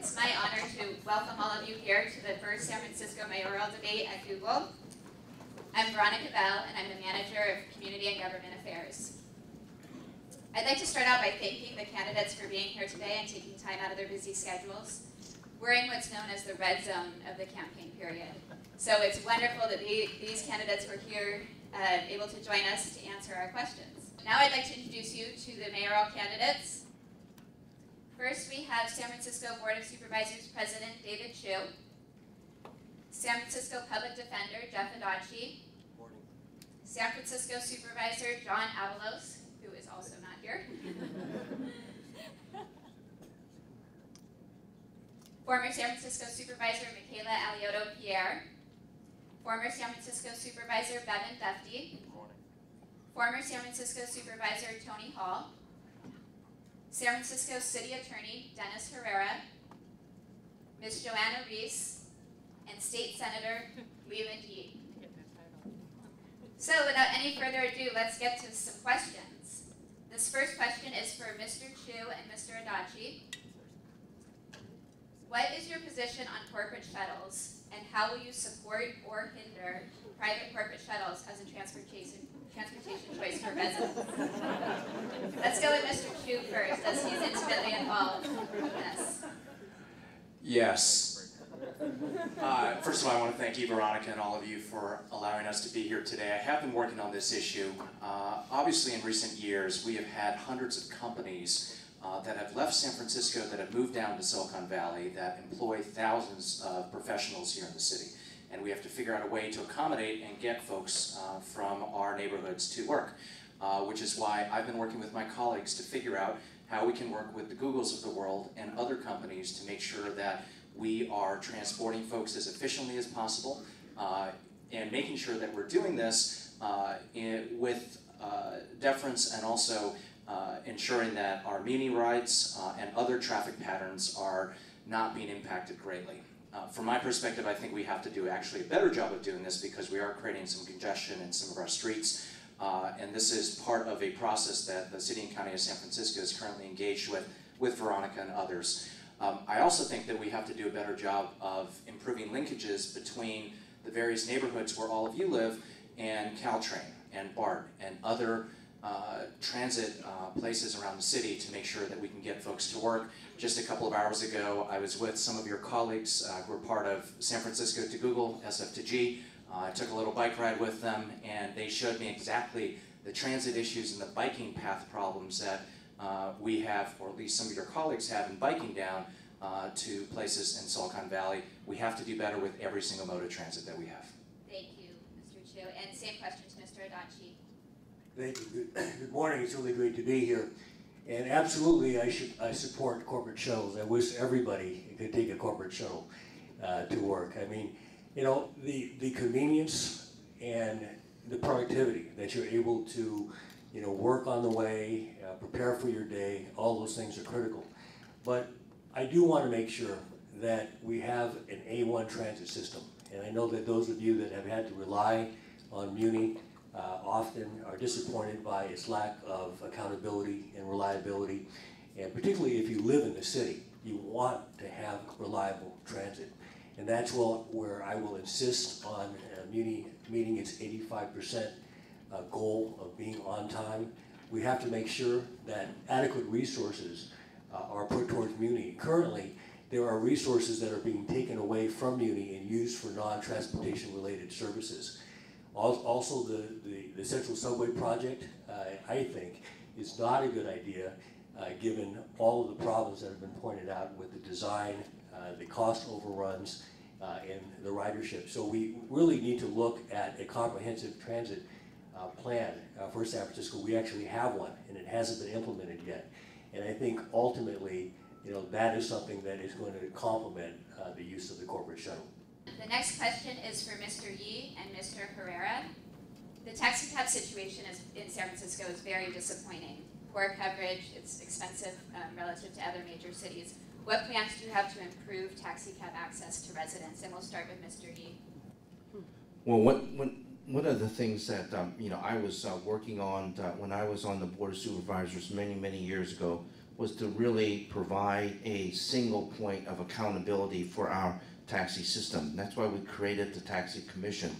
It's my honor to welcome all of you here to the first San Francisco mayoral debate at Google. I'm Veronica Bell, and I'm the Manager of Community and Government Affairs. I'd like to start out by thanking the candidates for being here today and taking time out of their busy schedules. We're in what's known as the red zone of the campaign period. So it's wonderful that these candidates were here able to join us to answer our questions. Now I'd like to introduce you to the mayoral candidates. First, we have San Francisco Board of Supervisors President David Chu, San Francisco Public Defender Jeff Adachi, San Francisco Supervisor John Avalos, who is also not here, former San Francisco Supervisor Michaela Alioto-Pierre, former San Francisco Supervisor Bevan Dufty, former San Francisco Supervisor Tony Hall, San Francisco City Attorney Dennis Herrera, Ms. Joanna Reese, and State Senator Leland Yee. So without any further ado, let's get to some questions. This first question is for Mr. Chu and Mr. Adachi. What is your position on corporate shuttles, and how will you support or hinder private corporate shuttles as a transportation choice for residents? Let's go with Mr. Chu first, as he's intimately involved with this. Yes. First of all, I want to thank you, Veronica, and all of you for allowing us to be here today. I have been working on this issue. Obviously, in recent years, we have had hundreds of companies that have left San Francisco, that have moved down to Silicon Valley, that employ thousands of professionals here in the city. And we have to figure out a way to accommodate and get folks from our neighborhoods to work, which is why I've been working with my colleagues to figure out how we can work with the Googles of the world and other companies to make sure that we are transporting folks as efficiently as possible and making sure that we're doing this with deference, and also ensuring that our muni rights and other traffic patterns are not being impacted greatly. From my perspective, I think we have to do actually a better job of doing this, because we are creating some congestion in some of our streets, and this is part of a process that the City and County of San Francisco is currently engaged with Veronica and others. I also think that we have to do a better job of improving linkages between the various neighborhoods where all of you live and Caltrain and BART and other transit places around the city, to make sure that we can get folks to work. Just a couple of hours ago, I was with some of your colleagues who are part of San Francisco to Google, SF2G. I took a little bike ride with them, and they showed me exactly the transit issues and the biking path problems that we have, or at least some of your colleagues have, in biking down to places in Silicon Valley. We have to do better with every single mode of transit that we have. Thank you, Mr. Chu. And same question to Mr. Adachi. Thank you. Good morning. It's really great to be here. And absolutely, I support corporate shuttles. I wish everybody could take a corporate shuttle to work. I mean, you know, the convenience and the productivity that you're able to, you know, work on the way, prepare for your day, all those things are critical. But I do want to make sure that we have an A1 transit system. And I know that those of you that have had to rely on Muni often are disappointed by its lack of accountability and reliability. And particularly if you live in the city, you want to have reliable transit. And that's where I will insist on Muni meeting its 85% goal of being on time. We have to make sure that adequate resources are put towards Muni. Currently, there are resources that are being taken away from Muni and used for non-transportation related services. Also, the Central Subway project, I think, is not a good idea given all of the problems that have been pointed out with the design, the cost overruns, and the ridership. So we really need to look at a comprehensive transit plan for San Francisco. We actually have one, and it hasn't been implemented yet. And I think ultimately, you know, that is something that is going to complement the use of the corporate shuttle. The next question is for Mr. Yee and Mr. Herrera. The taxi cab situation in San Francisco is very disappointing. Poor coverage, it's expensive relative to other major cities. What plans do you have to improve taxi cab access to residents? And we'll start with Mr. Yee. Well, one of the things that you know, I was working on when I was on the Board of Supervisors many years ago was to really provide a single point of accountability for our taxi system. That's why we created the Taxi Commission.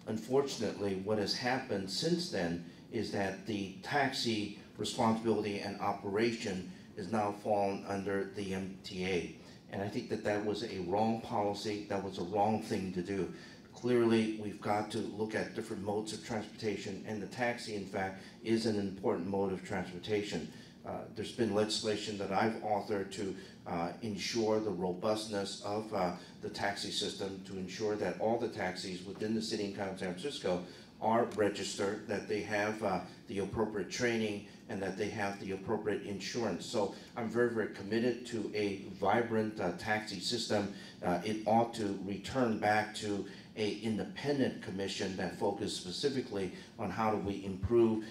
Unfortunately, what has happened since then is that the taxi responsibility and operation is now fallen under the MTA. And I think that that was a wrong policy, that was a wrong thing to do. Clearly, we've got to look at different modes of transportation, and the taxi, in fact, is an important mode of transportation. There's been legislation that I've authored to ensure the robustness of the taxi system, to ensure that all the taxis within the city and county of San Francisco are registered, that they have the appropriate training, and that they have the appropriate insurance. So I'm very, very committed to a vibrant taxi system. It ought to return back to an independent commission that focused specifically on how do we improve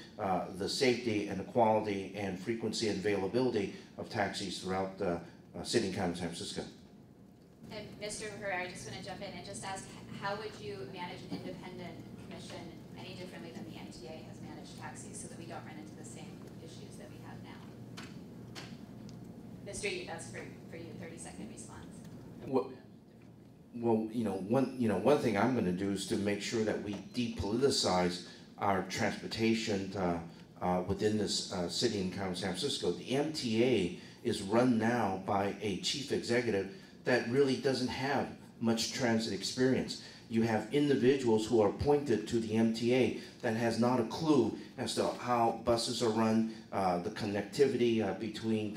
the safety and the quality and frequency and availability of taxis throughout the city and county of San Francisco. And Mr. Herrera, I just want to jump in and just ask, how would you manage an independent commission any differently than the MTA has managed taxis so that we don't run into the same issues that we have now? Mr. Yu, that's for you, 30-second response. Well, one thing I'm going to do is to make sure that we depoliticize our transportation within this city and county of San Francisco. The MTA is run now by a chief executive that really doesn't have much transit experience. You have individuals who are appointed to the MTA that has not a clue as to how buses are run, the connectivity between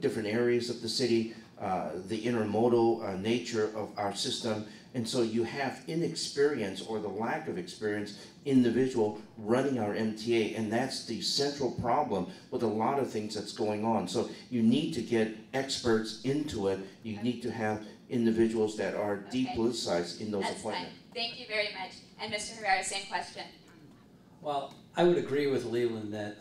different areas of the city, the intermodal nature of our system. And so you have inexperience, or the lack of experience, individual running our MTA, and that's the central problem with a lot of things that's going on. So you need to get experts into it. You need to have individuals that are depoliticized in those That's appointments. fine. Thank you very much. And Mr. Herrera, same question. Well, I would agree with Leland that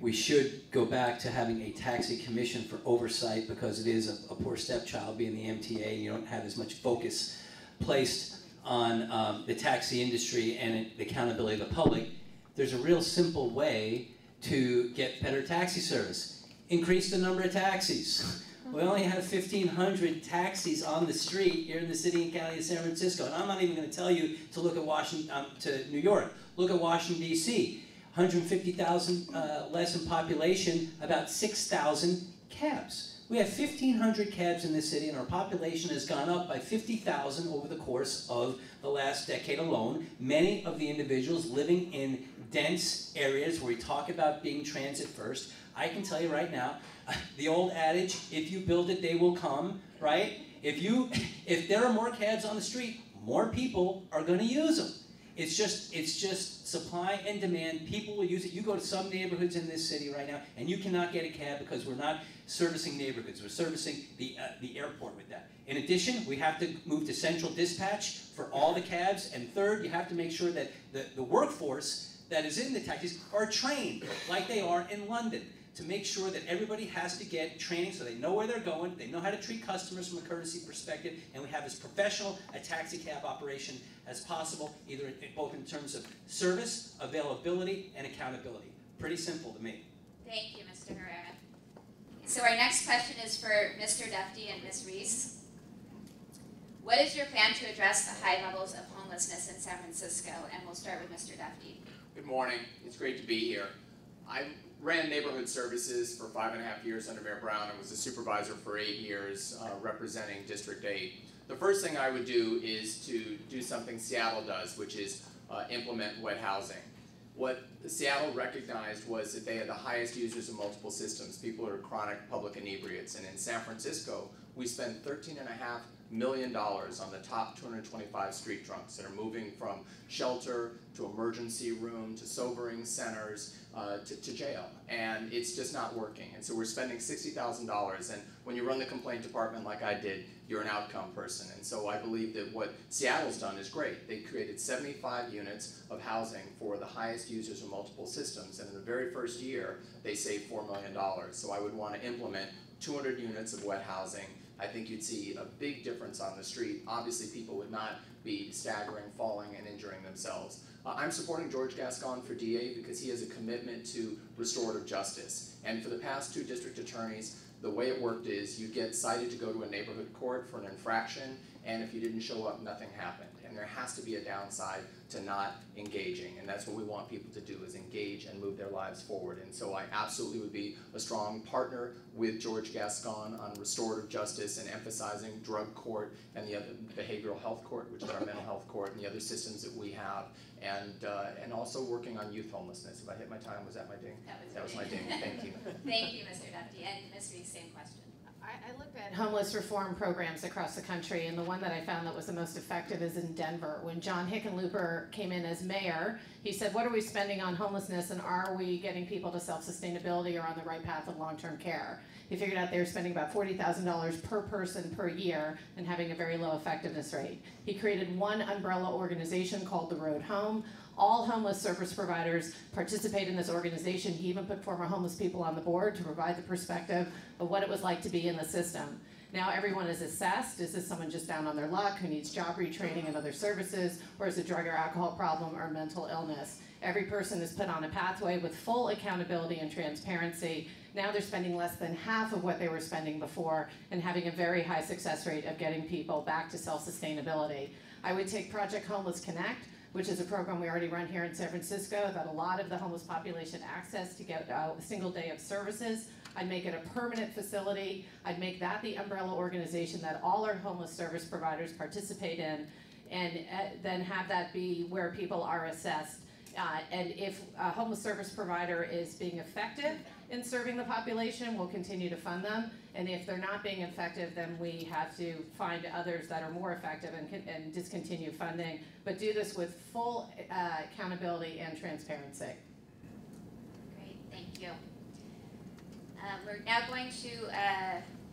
we should go back to having a taxi commission for oversight, because it is a poor stepchild being the MTA, and you don't have as much focus placed on the taxi industry and the accountability of the public. There's a real simple way to get better taxi service. Increase the number of taxis. We only have 1,500 taxis on the street here in the city and county of San Francisco. And I'm not even going to tell you to look at Washington, to New York. Look at Washington, D.C. 150,000 less in population, about 6,000 cabs. We have 1,500 cabs in this city, and our population has gone up by 50,000 over the course of the last decade alone. Many of the individuals living in dense areas where we talk about being transit first. I can tell you right now, the old adage, if you build it, they will come, right? If there are more cabs on the street, more people are going to use them. It's just supply and demand. People will use it. You go to some neighborhoods in this city right now, and you cannot get a cab because we're not servicing neighborhoods. We're servicing the airport with that. In addition, we have to move to central dispatch for all the cabs. And third, you have to make sure that the workforce that is in the taxis are trained like they are in London, to make sure that everybody has to get training so they know where they're going, they know how to treat customers from a courtesy perspective, and we have as professional a taxi cab operation as possible, both in terms of service, availability, and accountability. Pretty simple to me. Thank you, Mr. Herrera. So our next question is for Mr. Duffy and Ms. Reese. What is your plan to address the high levels of homelessness in San Francisco? And we'll start with Mr. Duffy. Good morning. It's great to be here. I ran neighborhood services for 5.5 years under Mayor Brown and was a supervisor for 8 years representing District 8. The first thing I would do is to do something Seattle does, which is implement wet housing. What Seattle recognized was that they had the highest users of multiple systems, people who are chronic public inebriates. And in San Francisco, we spend $13.5 million on the top 225 street drunks that are moving from shelter to emergency room to sobering centers to jail. And it's just not working. And so we're spending $60,000. And when you run the complaint department like I did, you're an outcome person. And so I believe that what Seattle's done is great. They created 75 units of housing for the highest users of multiple systems. And in the very first year, they saved $4 million. So I would want to implement 200 units of wet housing, I think you'd see a big difference on the street. Obviously, people would not be staggering, falling, and injuring themselves. I'm supporting George Gascon for DA because he has a commitment to restorative justice. And for the past 2 district attorneys, the way it worked is you get cited to go to a neighborhood court for an infraction, and if you didn't show up, nothing happened. And there has to be a downside to not engaging, and that's what we want people to do, is engage and move their lives forward. And so I absolutely would be a strong partner with George Gascon on restorative justice and emphasizing drug court and the other behavioral health court, which is our mental health court, and the other systems that we have, and also working on youth homelessness. If I hit my time, was that my ding? That was my ding. Thank you. Thank you, Mr. Deputy. And Ms. Reese, same question. I looked at homeless reform programs across the country, and the one that I found that was the most effective is in Denver. When John Hickenlooper came in as mayor, he said, what are we spending on homelessness, and are we getting people to self-sustainability or on the right path of long-term care? He figured out they were spending about $40,000 per person per year and having a very low effectiveness rate. He created one umbrella organization called The Road Home. All homeless service providers participate in this organization. He even put former homeless people on the board to provide the perspective of what it was like to be in the system. Now everyone is assessed. Is this someone just down on their luck who needs job retraining and other services, or is it a drug or alcohol problem or mental illness? Every person is put on a pathway with full accountability and transparency. Now they're spending less than half of what they were spending before and having a very high success rate of getting people back to self-sustainability. I would take Project Homeless Connect, which is a program we already run here in San Francisco that a lot of the homeless population access to get a single day of services. I'd make it a permanent facility. I'd make that the umbrella organization that all our homeless service providers participate in, and then have that be where people are assessed. And if a homeless service provider is being effective in serving the population, we'll continue to fund them. And if they're not being effective, then we have to find others that are more effective and discontinue funding, but do this with full accountability and transparency. Great, thank you. We're now going to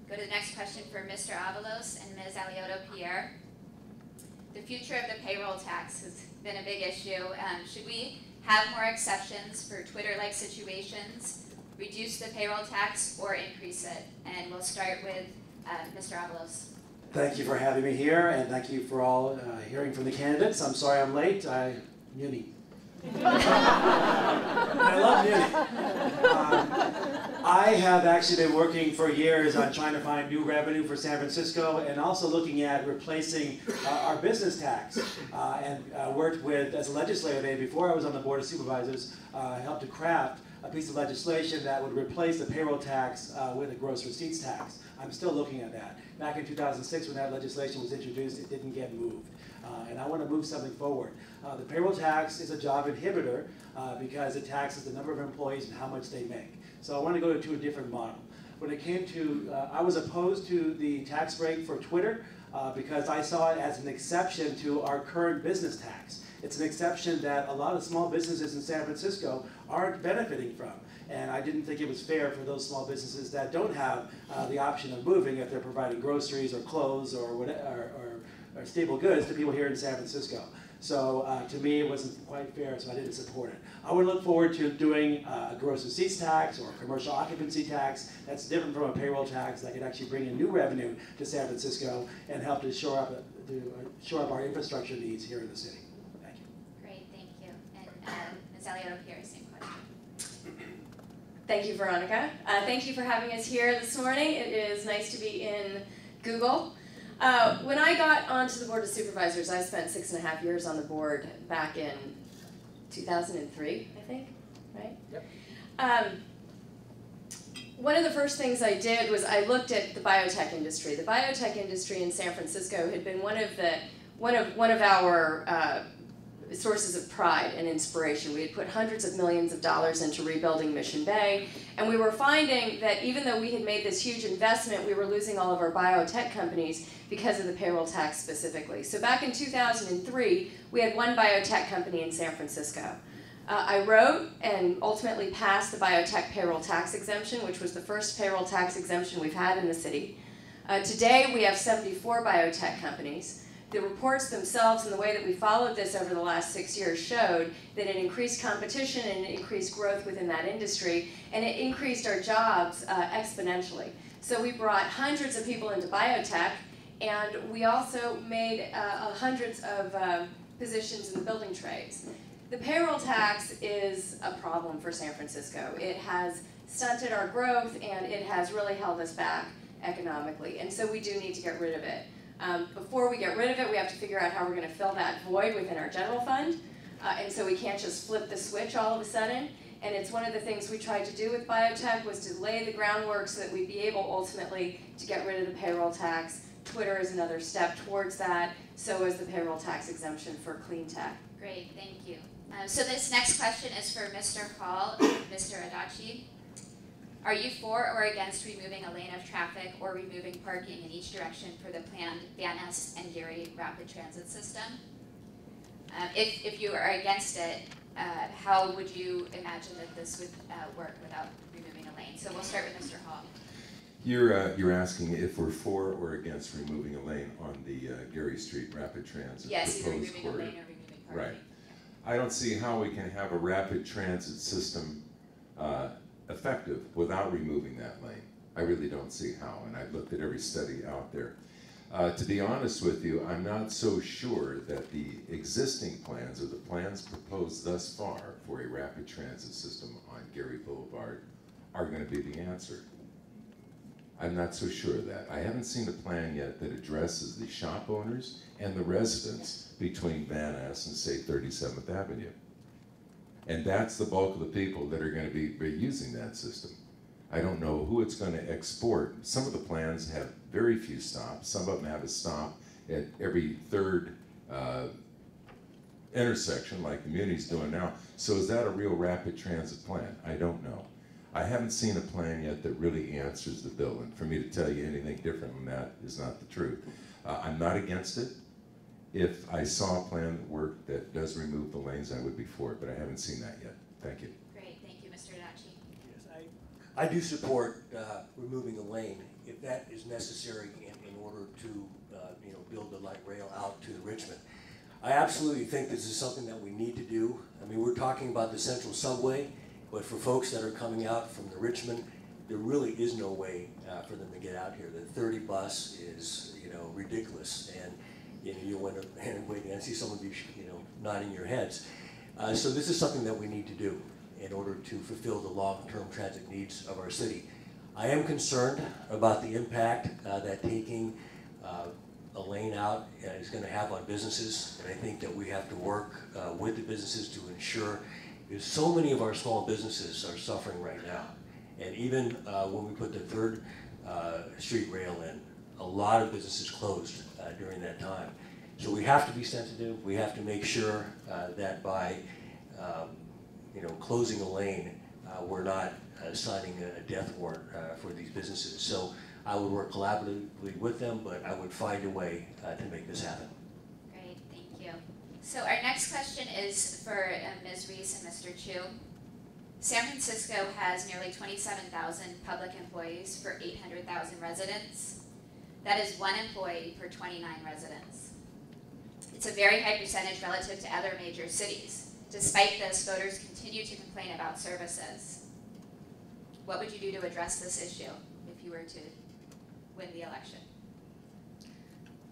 go to the next question for Mr. Avalos and Ms. Alioto-Pierre. The future of the payroll tax has been a big issue. Should we have more exceptions for Twitter-like situations, reduce the payroll tax, or increase it? And we'll start with Mr. Avalos. Thank you for having me here, and thank you for all hearing from the candidates. I'm sorry I'm late. Muni. I love Muni. I have actually been working for years on trying to find new revenue for San Francisco, and also looking at replacing our business tax. And worked with, as a legislator there before I was on the Board of Supervisors, helped to craft a piece of legislation that would replace the payroll tax with a gross receipts tax. I'm still looking at that. Back in 2006, when that legislation was introduced, it didn't get moved. And I want to move something forward. The payroll tax is a job inhibitor because it taxes the number of employees and how much they make. So I want to go to a different model. When it came to, I was opposed to the tax break for Twitter because I saw it as an exception to our current business tax. It's an exception that a lot of small businesses in San Francisco aren't benefiting from. And I didn't think it was fair for those small businesses that don't have the option of moving if they're providing groceries or clothes or whatever, or stable goods to people here in San Francisco. So to me, it wasn't quite fair, so I didn't support it. I would look forward to doing a gross receipts tax or a commercial occupancy tax that's different from a payroll tax that could actually bring in new revenue to San Francisco and help to shore up our infrastructure needs here in the city. Thank you. Great, thank you. And Ms. Alioto-Pierre, same question. Thank you, Veronica. Thank you for having us here this morning. It is nice to be in Google. When I got onto the Board of Supervisors, I spent 6.5 years on the board back in 2003, I think, right? Yep. One of the first things I did was I looked at the biotech industry. The biotech industry in San Francisco had been one of our sources of pride and inspiration. We had put hundreds of millions of dollars into rebuilding Mission Bay, and we were finding that even though we had made this huge investment, we were losing all of our biotech companies because of the payroll tax specifically. So back in 2003, we had one biotech company in San Francisco. I wrote and ultimately passed the biotech payroll tax exemption, which was the first payroll tax exemption we've had in the city. Today, we have 74 biotech companies. The reports themselves and the way that we followed this over the last 6 years showed that it increased competition and it increased growth within that industry, and it increased our jobs exponentially. So we brought hundreds of people into biotech, and we also made hundreds of positions in the building trades. The payroll tax is a problem for San Francisco. It has stunted our growth, and it has really held us back economically, and so we do need to get rid of it. Before we get rid of it, we have to figure out how we're going to fill that void within our general fund, and so we can't just flip the switch all of a sudden. And it's one of the things we tried to do with biotech, was to lay the groundwork so that we'd be able ultimately to get rid of the payroll tax. Twitter is another step towards that, so is the payroll tax exemption for clean tech. Great, thank you. So this next question is for Mr. Hall and Mr. Adachi. Are you for or against removing a lane of traffic or removing parking in each direction for the planned Van Ness and Gary rapid transit system? If you are against it, how would you imagine that this would work without removing a lane? So we'll start with Mr. Hall. You're asking if we're for or against removing a lane on the Gary Street rapid transit Yes, either proposed removing corridor. a lane or removing parking. Right. I don't see how we can have a rapid transit system effective without removing that lane. I really don't see how, and I've looked at every study out there. To be honest with you, I'm not so sure that the existing plans or the plans proposed thus far for a rapid transit system on Gary Boulevard are going to be the answer. I'm not so sure of that. I haven't seen a plan yet that addresses the shop owners and the residents between Van Ness and, say, 37th Avenue. And that's the bulk of the people that are going to be using that system. I don't know who it's going to export. Some of the plans have very few stops. Some of them have a stop at every third intersection, like the Muni's doing now. So is that a real rapid transit plan? I don't know. I haven't seen a plan yet that really answers the bill, and for me to tell you anything different than that is not the truth. I'm not against it. If I saw a plan that worked that does remove the lanes, I would be for it, but I haven't seen that yet. Thank you. Great, thank you, Mr. Adachi. Yes, I do support removing a lane if that is necessary in order to build the light rail out to the Richmond. I absolutely think this is something that we need to do. I mean, we're talking about the central subway, but for folks that are coming out from the Richmond, there really is no way for them to get out here. The 30 bus is ridiculous, and you went and waiting. I see some of you nodding your heads. So this is something that we need to do in order to fulfill the long-term transit needs of our city. I am concerned about the impact that taking a lane out is going to have on businesses, and I think that we have to work with the businesses to ensure, because so many of our small businesses are suffering right now. And even when we put the 3rd Street rail in, a lot of businesses closed during that time. So we have to be sensitive. We have to make sure that by closing a lane, we're not signing a death warrant for these businesses. So I would work collaboratively with them, but I would find a way to make this happen. Great, thank you. So our next question is for Ms. Reese and Mr. Chu. San Francisco has nearly 27,000 public employees for 800,000 residents. That is 1 employee per 29 residents. It's a very high percentage relative to other major cities. Despite this, voters continue to complain about services. What would you do to address this issue if you were to win the election?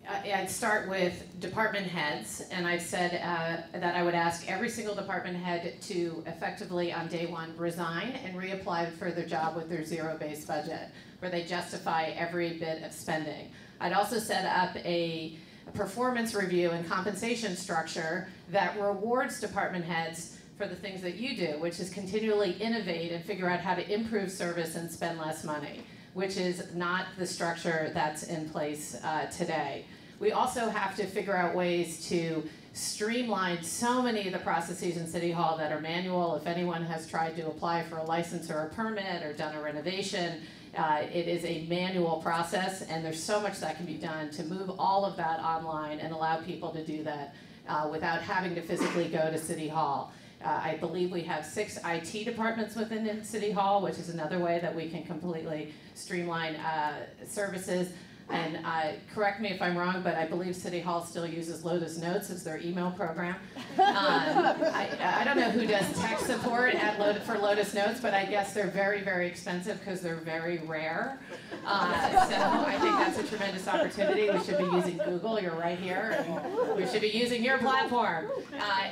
I'd start with department heads, and I've said that I would ask every single department head to effectively, on day 1, resign and reapply for their job with their zero-based budget, where they justify every bit of spending. I'd also set up a performance review and compensation structure that rewards department heads for the things that you do, which is continually innovate and figure out how to improve service and spend less money, which is not the structure that's in place today. We also have to figure out ways to streamline so many of the processes in City Hall that are manual. If anyone has tried to apply for a license or a permit or done a renovation, it is a manual process, and there's so much that can be done to move all of that online and allow people to do that without having to physically go to City Hall. I believe we have 6 IT departments within City Hall, which is another way that we can completely streamline services. And correct me if I'm wrong, but I believe City Hall still uses Lotus Notes as their email program. I don't know who does tech support for Lotus Notes, but I guess they're very, very expensive because they're very rare. So I think that's a tremendous opportunity. We should be using Google. You're right here. And we should be using your platform.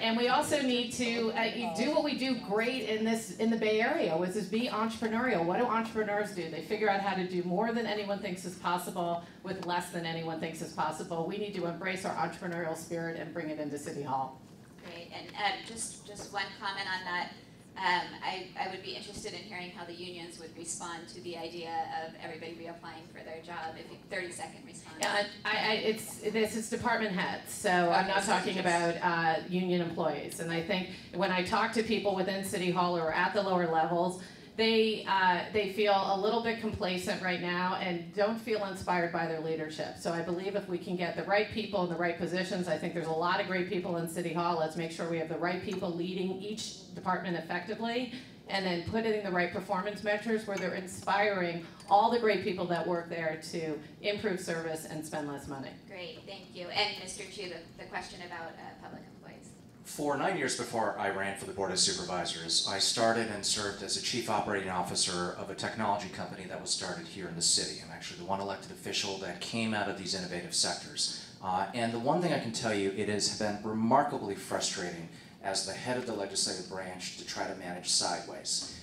And we also need to do what we do great in the Bay Area, which is be entrepreneurial. What do entrepreneurs do? They figure out how to do more than anyone thinks is possible with less than anyone thinks is possible. We need to embrace our entrepreneurial spirit and bring it into City Hall. Great, and just one comment on that. I would be interested in hearing how the unions would respond to the idea of everybody reapplying for their job. If you, 30-second response. Yeah, this is department heads, so I'm not talking about union employees. And I think when I talk to people within City Hall or at the lower levels, they feel a little bit complacent right now and don't feel inspired by their leadership. So I believe if we can get the right people in the right positions, I think there's a lot of great people in City Hall. Let's make sure we have the right people leading each department effectively, and then put it in the right performance measures where they're inspiring all the great people that work there to improve service and spend less money. Great, thank you. And Mr. Chu, the question about public employees. For 9 years before I ran for the Board of Supervisors, I started and served as a Chief Operating Officer of a technology company that was started here in the city. I'm actually the one elected official that came out of these innovative sectors. And the one thing I can tell you, it has been remarkably frustrating as the head of the legislative branch to try to manage sideways.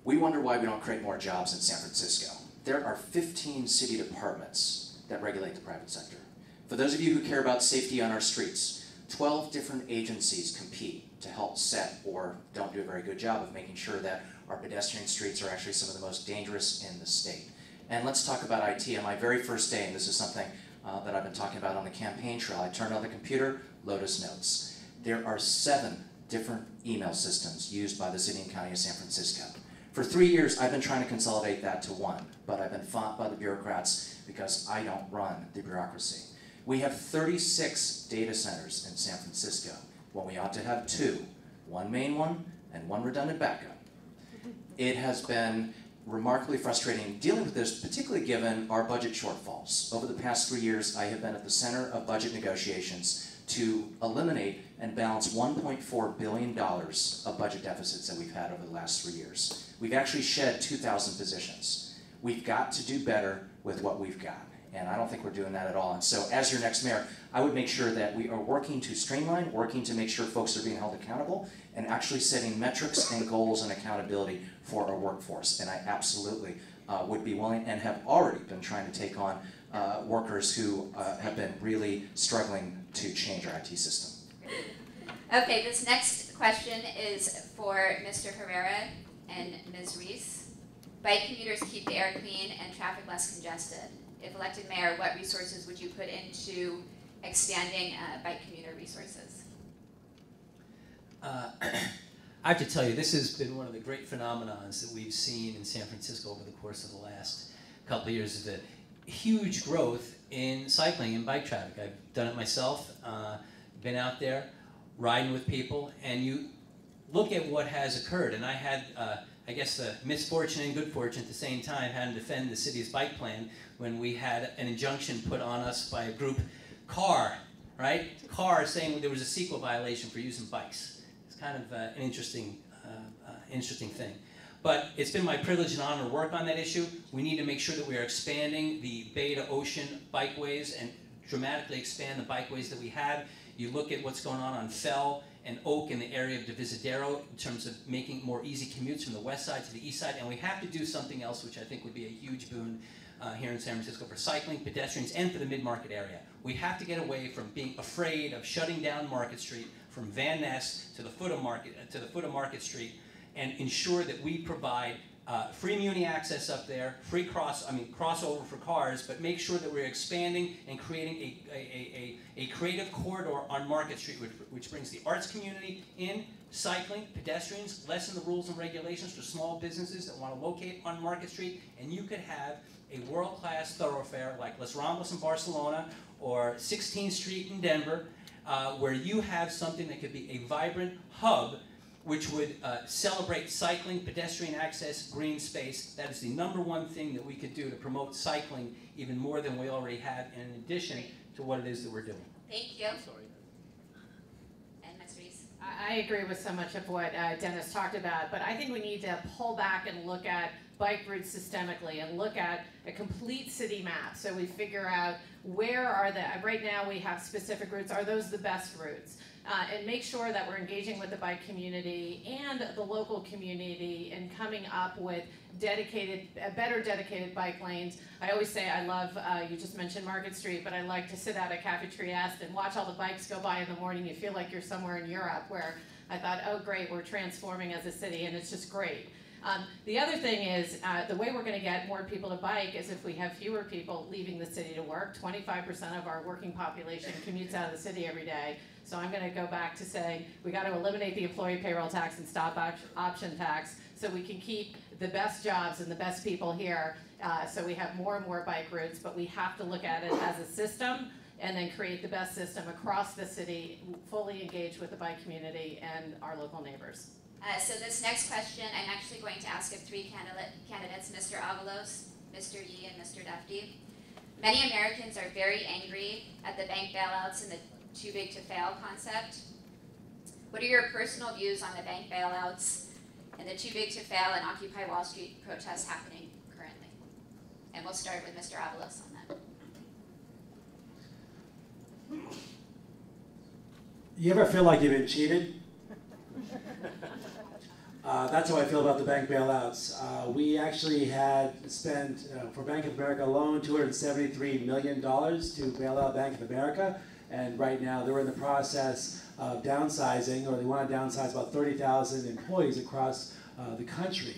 We wonder why we don't create more jobs in San Francisco. There are 15 city departments that regulate the private sector. For those of you who care about safety on our streets, 12 different agencies compete to help set or don't do a very good job of making sure that our pedestrian streets are actually some of the most dangerous in the state. And let's talk about IT. On my very first day, and this is something that I've been talking about on the campaign trail, I turned on the computer, Lotus Notes. There are 7 different email systems used by the city and county of San Francisco. For 3 years, I've been trying to consolidate that to one, but I've been fought by the bureaucrats because I don't run the bureaucracy. We have 36 data centers in San Francisco when we ought to have 2, one main one and one redundant backup. It has been remarkably frustrating dealing with this, particularly given our budget shortfalls. Over the past 3 years, I have been at the center of budget negotiations to eliminate and balance $1.4 billion of budget deficits that we've had over the last 3 years. We've actually shed 2,000 positions. We've got to do better with what we've got. And I don't think we're doing that at all. And so as your next mayor, I would make sure that we are working to streamline, working to make sure folks are being held accountable, and actually setting metrics and goals and accountability for our workforce. And I absolutely would be willing and have already been trying to take on workers who have been really struggling to change our IT system. Okay, this next question is for Mr. Herrera and Ms. Reese. Bike commuters keep the air clean and traffic less congested. If elected mayor, what resources would you put into expanding bike commuter resources? I have to tell you, this has been one of the great phenomenons that we've seen in San Francisco over the course of the last couple of years, is the huge growth in cycling and bike traffic. I've done it myself, been out there riding with people, and you look at what has occurred. And I had, I guess, the misfortune and good fortune at the same time, having to defend the city's bike plan when we had an injunction put on us by a group, CAR, right? CAR saying there was a CEQA violation for using bikes. It's kind of an interesting thing. But it's been my privilege and honor to work on that issue. We need to make sure that we are expanding the Bay to Ocean bikeways and dramatically expand the bikeways that we have. You look at what's going on Fell and Oak in the area of Divisadero in terms of making more easy commutes from the west side to the east side. And we have to do something else, which I think would be a huge boon here in San Francisco for cycling, pedestrians, and for the mid-market area. We have to get away from being afraid of shutting down Market Street from Van Ness to the foot of Market Street, and ensure that we provide free Muni access up there, free crossover for cars, but make sure that we're expanding and creating a creative corridor on Market Street, which brings the arts community in, cycling, pedestrians, lessen the rules and regulations for small businesses that want to locate on Market Street, and you could have a world-class thoroughfare like Las Ramblas in Barcelona or 16th Street in Denver, where you have something that could be a vibrant hub which would celebrate cycling, pedestrian access, green space. That is the #1 thing that we could do to promote cycling even more than we already have, in addition to what it is that we're doing. Thank you. Sorry. And Ms. Reese. I agree with so much of what Dennis talked about, but I think we need to pull back and look at bike routes systemically and look at a complete city map so we figure out where are right now we have specific routes, are those the best routes? And make sure that we're engaging with the bike community and the local community in coming up with better dedicated bike lanes. I always say I love, you just mentioned Market Street, but I like to sit out at Cafe Trieste and watch all the bikes go by in the morning. You feel like you're somewhere in Europe, where I thought, oh great, we're transforming as a city, and it's just great. The other thing is, the way we're going to get more people to bike is if we have fewer people leaving the city to work. 25% of our working population commutes out of the city every day. So I'm going to go back to saying we got to eliminate the employee payroll tax and stop option tax so we can keep the best jobs and the best people here, so we have more and more bike routes. But we have to look at it as a system and then create the best system across the city, fully engaged with the bike community and our local neighbors. So this next question, I'm actually going to ask of 3 candidates, Mr. Avalos, Mr. Yee, and Mr. Duffy. Many Americans are very angry at the bank bailouts and the too big to fail concept. What are your personal views on the bank bailouts and the too big to fail and Occupy Wall Street protests happening currently? And we'll start with Mr. Avalos on that. You ever feel like you've been cheated? That's how I feel about the bank bailouts. We actually had spent, for Bank of America alone, $273 million to bail out Bank of America. And right now they're in the process of downsizing, or they want to downsize about 30,000 employees across the country.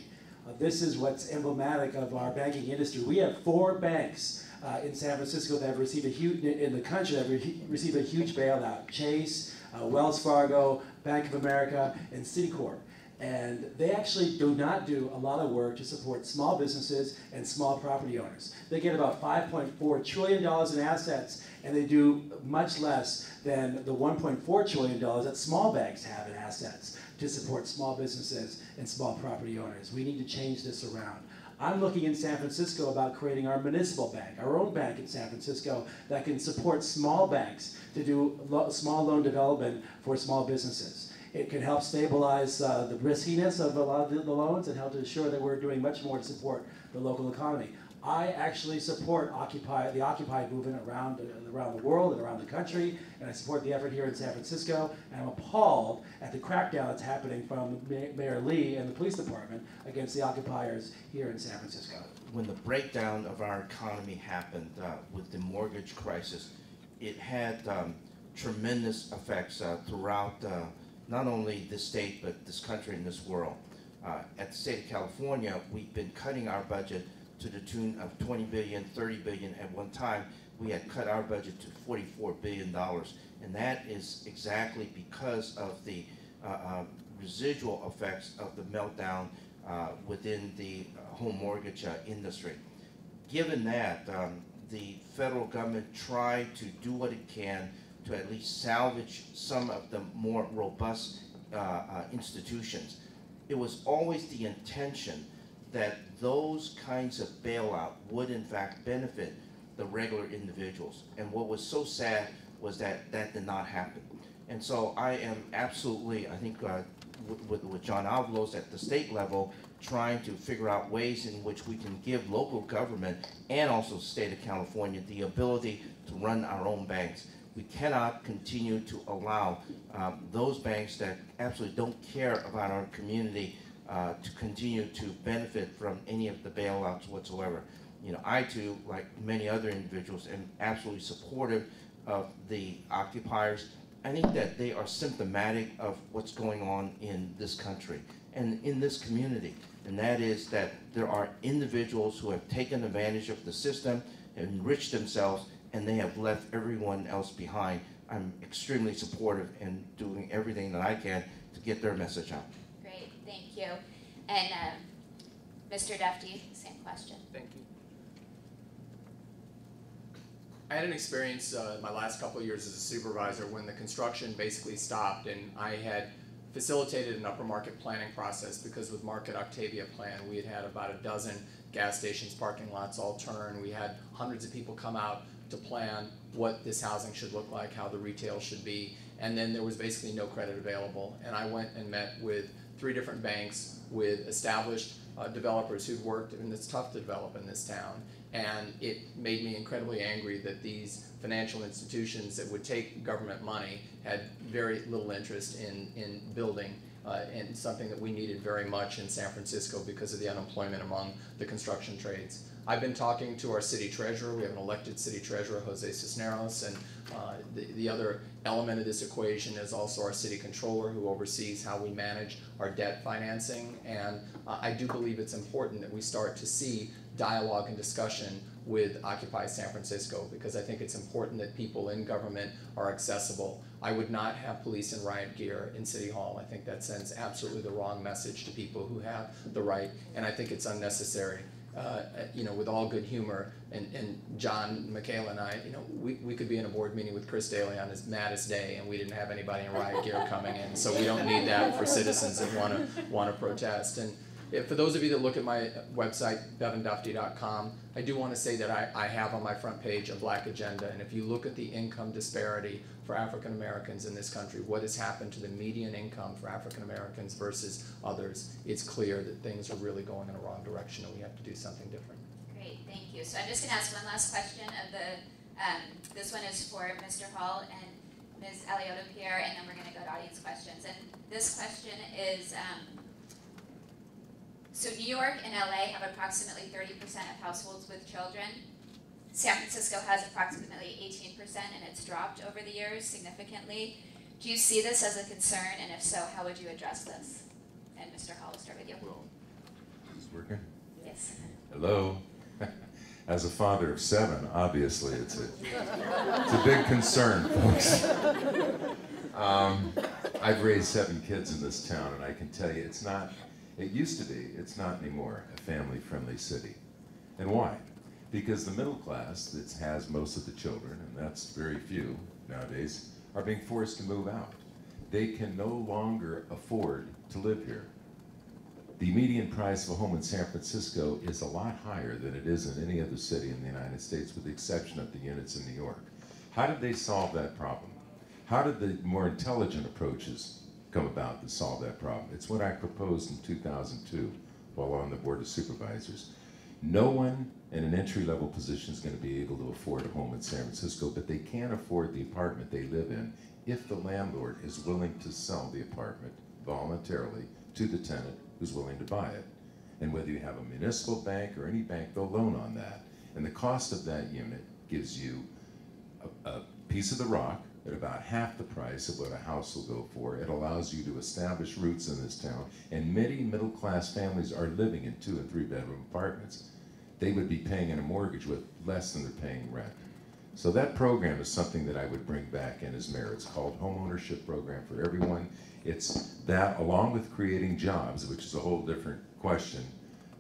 This is what's emblematic of our banking industry. We have 4 banks in San Francisco that have received a huge, in the country that have received a huge bailout. Chase, Wells Fargo, Bank of America, and Citicorp. And they actually do not do a lot of work to support small businesses and small property owners. They get about $5.4 trillion in assets, and they do much less than the $1.4 trillion that small banks have in assets to support small businesses and small property owners. We need to change this around. I'm looking in San Francisco about creating our municipal bank, our own bank in San Francisco that can support small banks to do small loan development for small businesses. It can help stabilize the riskiness of a lot of the loans and help to ensure that we're doing much more to support the local economy. I actually support the Occupy movement around the world and around the country, and I support the effort here in San Francisco, and I'm appalled at the crackdown that's happening from Mayor Lee and the police department against the occupiers here in San Francisco. When the breakdown of our economy happened with the mortgage crisis, it had tremendous effects throughout not only this state, but this country and this world. At the state of California, we've been cutting our budget to the tune of $20 billion, $30 billion. At one time, we had cut our budget to $44 billion. And that is exactly because of the residual effects of the meltdown within the home mortgage industry. Given that, the federal government tried to do what it can to at least salvage some of the more robust institutions. It was always the intention that those kinds of bailout would in fact benefit the regular individuals. And what was so sad was that that did not happen. And so I am absolutely, I think with John Avalos at the state level, trying to figure out ways in which we can give local government and also the state of California the ability to run our own banks. We cannot continue to allow those banks that absolutely don't care about our community to continue to benefit from any of the bailouts whatsoever. You know, I too, like many other individuals, am absolutely supportive of the occupiers. I think that they are symptomatic of what's going on in this country and in this community. And that is that there are individuals who have taken advantage of the system, enriched themselves, and they have left everyone else behind. I'm extremely supportive and doing everything that I can to get their message out. Great, thank you. And Mr. Duffy, same question. Thank you. I had an experience my last couple of years as a supervisor when the construction basically stopped, and I had facilitated an upper market planning process because with Market Octavia plan, we had about a dozen gas stations, parking lots all turn. We had hundreds of people come out to plan what this housing should look like, how the retail should be, and then there was basically no credit available. And I went and met with 3 different banks with established developers who'd worked, and it's tough to develop in this town. And it made me incredibly angry that these financial institutions that would take government money had very little interest in building and something that we needed very much in San Francisco because of the unemployment among the construction trades. I've been talking to our city treasurer. We have an elected city treasurer, Jose Cisneros, and the other element of this equation is also our city controller who oversees how we manage our debt financing. And I do believe it's important that we start to see dialogue and discussion with Occupy San Francisco, because I think it's important that people in government are accessible. I would not have police in riot gear in City Hall. I think that sends absolutely the wrong message to people who have the right, and I think it's unnecessary. You know, with all good humor, and John, Michaela, and I, you know, we could be in a board meeting with Chris Daly on his maddest day, and we didn't have anybody in riot gear coming in, so we don't need that for citizens that want to protest. And for those of you that look at my website, bevindufty.com, I do want to say that I have on my front page a black agenda, and if you look at the income disparity for African Americans in this country, what has happened to the median income for African Americans versus others, it's clear that things are really going in the wrong direction and we have to do something different. Great, thank you. So I'm just going to ask one last question of the, this one is for Mr. Hall and Ms. Alioto-Pierre, and then we're going to go to audience questions. And this question is, so New York and LA have approximately 30% of households with children. San Francisco has approximately 18%, and it's dropped over the years significantly. Do you see this as a concern, and if so, how would you address this? And Mr. Hall, we'll start with you. Well, is this working? Yes. Hello. As a father of 7, obviously it's a big concern, folks. I've raised 7 kids in this town, and I can tell you it's not, it used to be, it's not anymore, a family-friendly city. And why? Because the middle class that has most of the children, and that's very few nowadays, are being forced to move out. They can no longer afford to live here. The median price of a home in San Francisco is a lot higher than it is in any other city in the United States, with the exception of the units in New York. How did they solve that problem? How did the more intelligent approaches come about to solve that problem? It's what I proposed in 2002 while on the Board of Supervisors. No one in an entry-level position is going to be able to afford a home in San Francisco, but they can afford the apartment they live in if the landlord is willing to sell the apartment voluntarily to the tenant who's willing to buy it. And whether you have a municipal bank or any bank, they'll loan on that. And the cost of that unit gives you a piece of the rock at about half the price of what a house will go for. It allows you to establish roots in this town, and many middle-class families are living in 2- and 3-bedroom apartments. They would be paying in a mortgage with less than they're paying rent. So that program is something that I would bring back in as mayor. It's called Home Ownership Program for Everyone. It's that, along with creating jobs, which is a whole different question,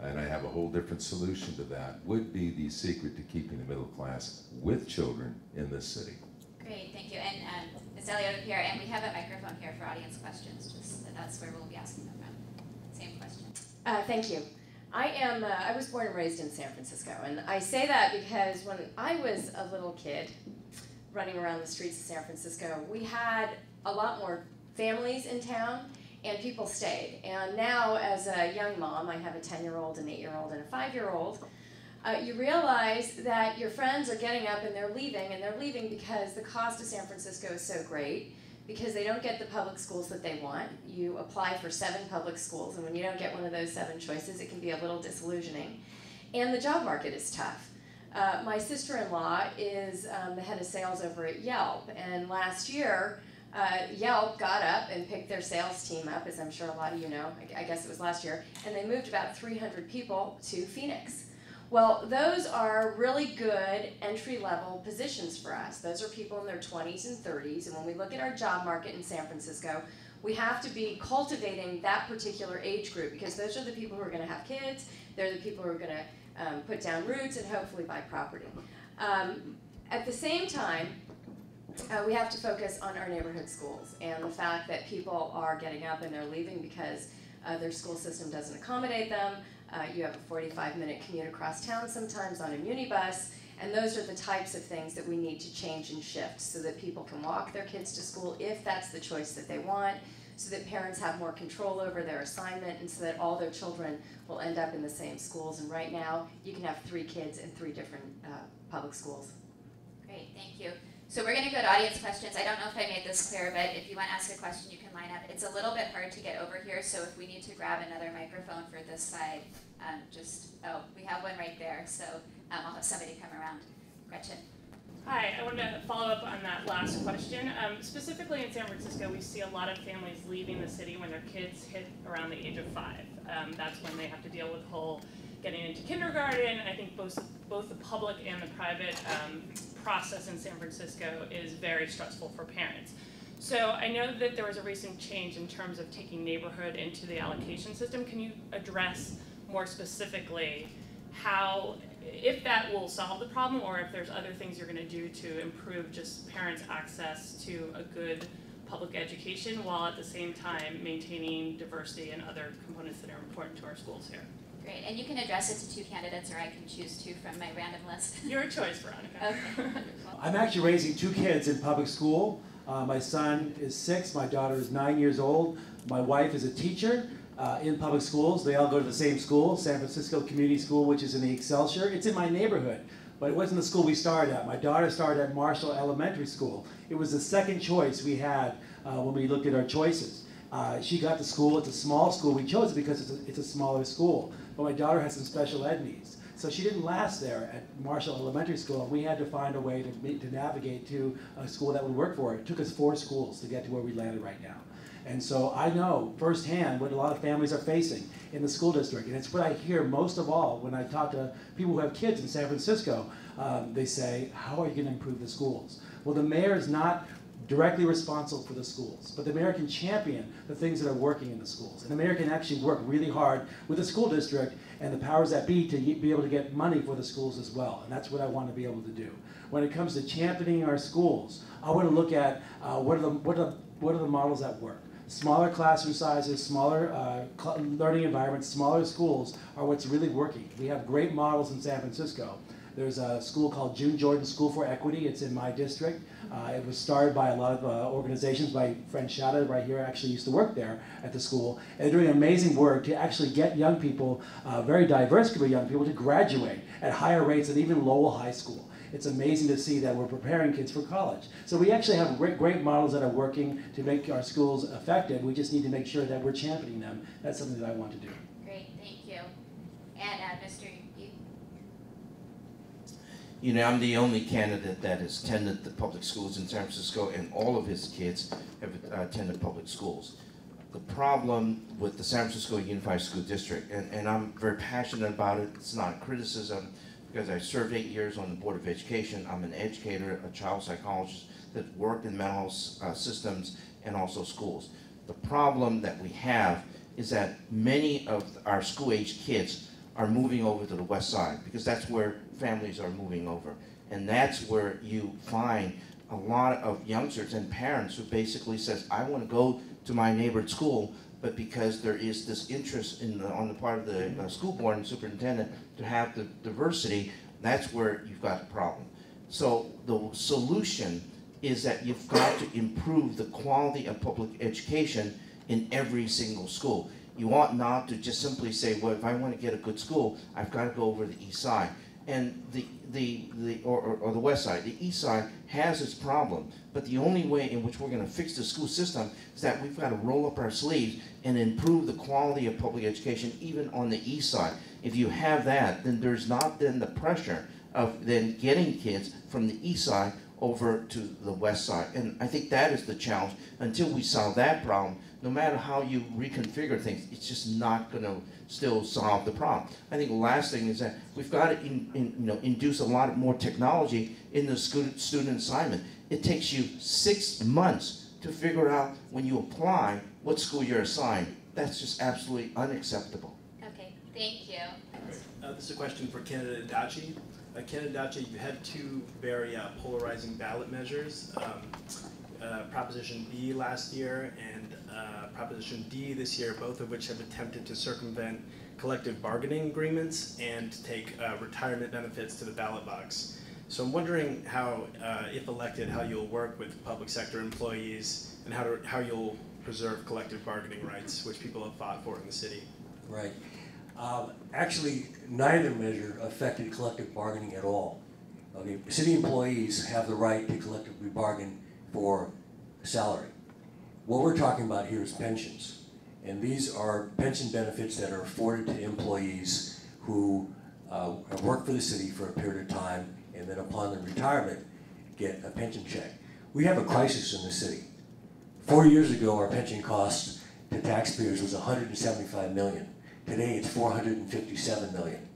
and I have a whole different solution to that, would be the secret to keeping the middle class with children in this city. Great, thank you. And Ms. Alioto-Pierre, and we have a microphone here for audience questions, just that's where we'll be asking them from. Same question. Thank you. I was born and raised in San Francisco, and I say that because when I was a little kid running around the streets of San Francisco, we had a lot more families in town, and people stayed. And now, as a young mom, I have a 10-year-old, an 8-year-old, and a 5-year-old, you realize that your friends are getting up and they're leaving because the cost of San Francisco is so great, because they don't get the public schools that they want. You apply for 7 public schools, and when you don't get one of those 7 choices, it can be a little disillusioning. And the job market is tough. My sister-in-law is the head of sales over at Yelp, and last year, Yelp got up and picked their sales team up, as I'm sure a lot of you know, I guess it was last year, and they moved about 300 people to Phoenix. Well, those are really good entry-level positions for us. Those are people in their 20s and 30s, and when we look at our job market in San Francisco, we have to be cultivating that particular age group, because those are the people who are going to have kids, they're the people who are going to put down roots and hopefully buy property. At the same time, we have to focus on our neighborhood schools and the fact that people are getting up and they're leaving because their school system doesn't accommodate them. You have a 45-minute commute across town sometimes on a minibus, and those are the types of things that we need to change and shift so that people can walk their kids to school if that's the choice that they want, so that parents have more control over their assignment, and so that all their children will end up in the same schools. And right now, you can have 3 kids in 3 different public schools. Great, thank you. So we're going to go to audience questions. I don't know if I made this clear, but if you want to ask a question, you can line up. It's a little bit hard to get over here, so if we need to grab another microphone for this side, we have one right there, so I'll have somebody come around. Gretchen. Hi, I wanted to follow up on that last question. Specifically in San Francisco, we see a lot of families leaving the city when their kids hit around the age of 5. That's when they have to deal with the whole getting into kindergarten. I think both the public and the private process in San Francisco is very stressful for parents. So I know that there was a recent change in terms of taking neighborhood into the allocation system. Can you address more specifically how, if that will solve the problem, or if there's other things you're going to do to improve just parents' access to a good public education while at the same time maintaining diversity and other components that are important to our schools here? Great, and you can address it to 2 candidates, or I can choose 2 from my random list. Your choice, Veronica. Okay. I'm actually raising 2 kids in public school. My son is 6, my daughter is 9 years old. My wife is a teacher in public schools. They all go to the same school, San Francisco Community School, which is in the Excelsior. It's in my neighborhood, but it wasn't the school we started at. My daughter started at Marshall Elementary School. It was the second choice we had when we looked at our choices. She got to school. It's a small school. We chose it because it's a smaller school. But my daughter has some special ed needs. So she didn't last there at Marshall Elementary School, and we had to find a way to navigate to a school that would work for her. It took us 4 schools to get to where we landed right now. And so I know firsthand what a lot of families are facing in the school district. And it's what I hear most of all when I talk to people who have kids in San Francisco. They say, how are you going to improve the schools? Well, the mayor is not directly responsible for the schools, but the mayor can champion the things that are working in the schools. And the mayor can actually work really hard with the school district and the powers that be to be able to get money for the schools as well. And that's what I want to be able to do. When it comes to championing our schools, I want to look at what are the models that work. Smaller classroom sizes, smaller learning environments, smaller schools are what's really working. We have great models in San Francisco. There's a school called June Jordan School for Equity. It's in my district. It was started by a lot of organizations. My friend Shada right here actually used to work there at the school. And they're doing amazing work to actually get young people, very diverse group of young people, to graduate at higher rates than even Lowell High School. It's amazing to see that we're preparing kids for college. So we actually have great models that are working to make our schools effective. We just need to make sure that we're championing them. That's something that I want to do. Great, thank you. And Mr. Yu? You know, I'm the only candidate that has attended the public schools in San Francisco, and all of his kids have attended public schools. The problem with the San Francisco Unified School District, and I'm very passionate about it, it's not a criticism, because I served 8 years on the Board of Education. I'm an educator, a child psychologist that worked in mental health systems and also schools. The problem that we have is that many of our school-age kids are moving over to the west side because that's where families are moving over. And that's where you find a lot of youngsters and parents who basically says, I want to go to my neighborhood school, but because there is this interest on the part of the school board and superintendent to have the diversity, that's where you've got a problem. So the solution is that you've got to improve the quality of public education in every single school. You ought not to just simply say, well, if I want to get a good school, I've got to go over the east side. And or the west side. The east side has its problem, but the only way in which we're going to fix the school system is that we've got to roll up our sleeves and improve the quality of public education even on the east side. If you have that, then there's not then the pressure of then getting kids from the east side over to the west side. And I think that is the challenge. Until we solve that problem, no matter how you reconfigure things, it's just not going to still solve the problem. I think the last thing is that we've got to induce a lot more technology in the student assignment. It takes you 6 months to figure out when you apply what school you're assigned. That's just absolutely unacceptable. Okay, thank you. This is a question for candidate Adachi. Candidate Dace, you had two very polarizing ballot measures, Proposition B last year and Proposition D this year, both of which have attempted to circumvent collective bargaining agreements and take retirement benefits to the ballot box. So I'm wondering how, if elected, how you'll work with public sector employees and how you'll preserve collective bargaining rights, which people have fought for in the city. Right. Actually, neither measure affected collective bargaining at all. Okay, city employees have the right to collectively bargain for salary. What we're talking about here is pensions. And these are pension benefits that are afforded to employees who have worked for the city for a period of time and then upon their retirement get a pension check. We have a crisis in the city. 4 years ago, our pension cost to taxpayers was $175 million. Today, it's $457 million.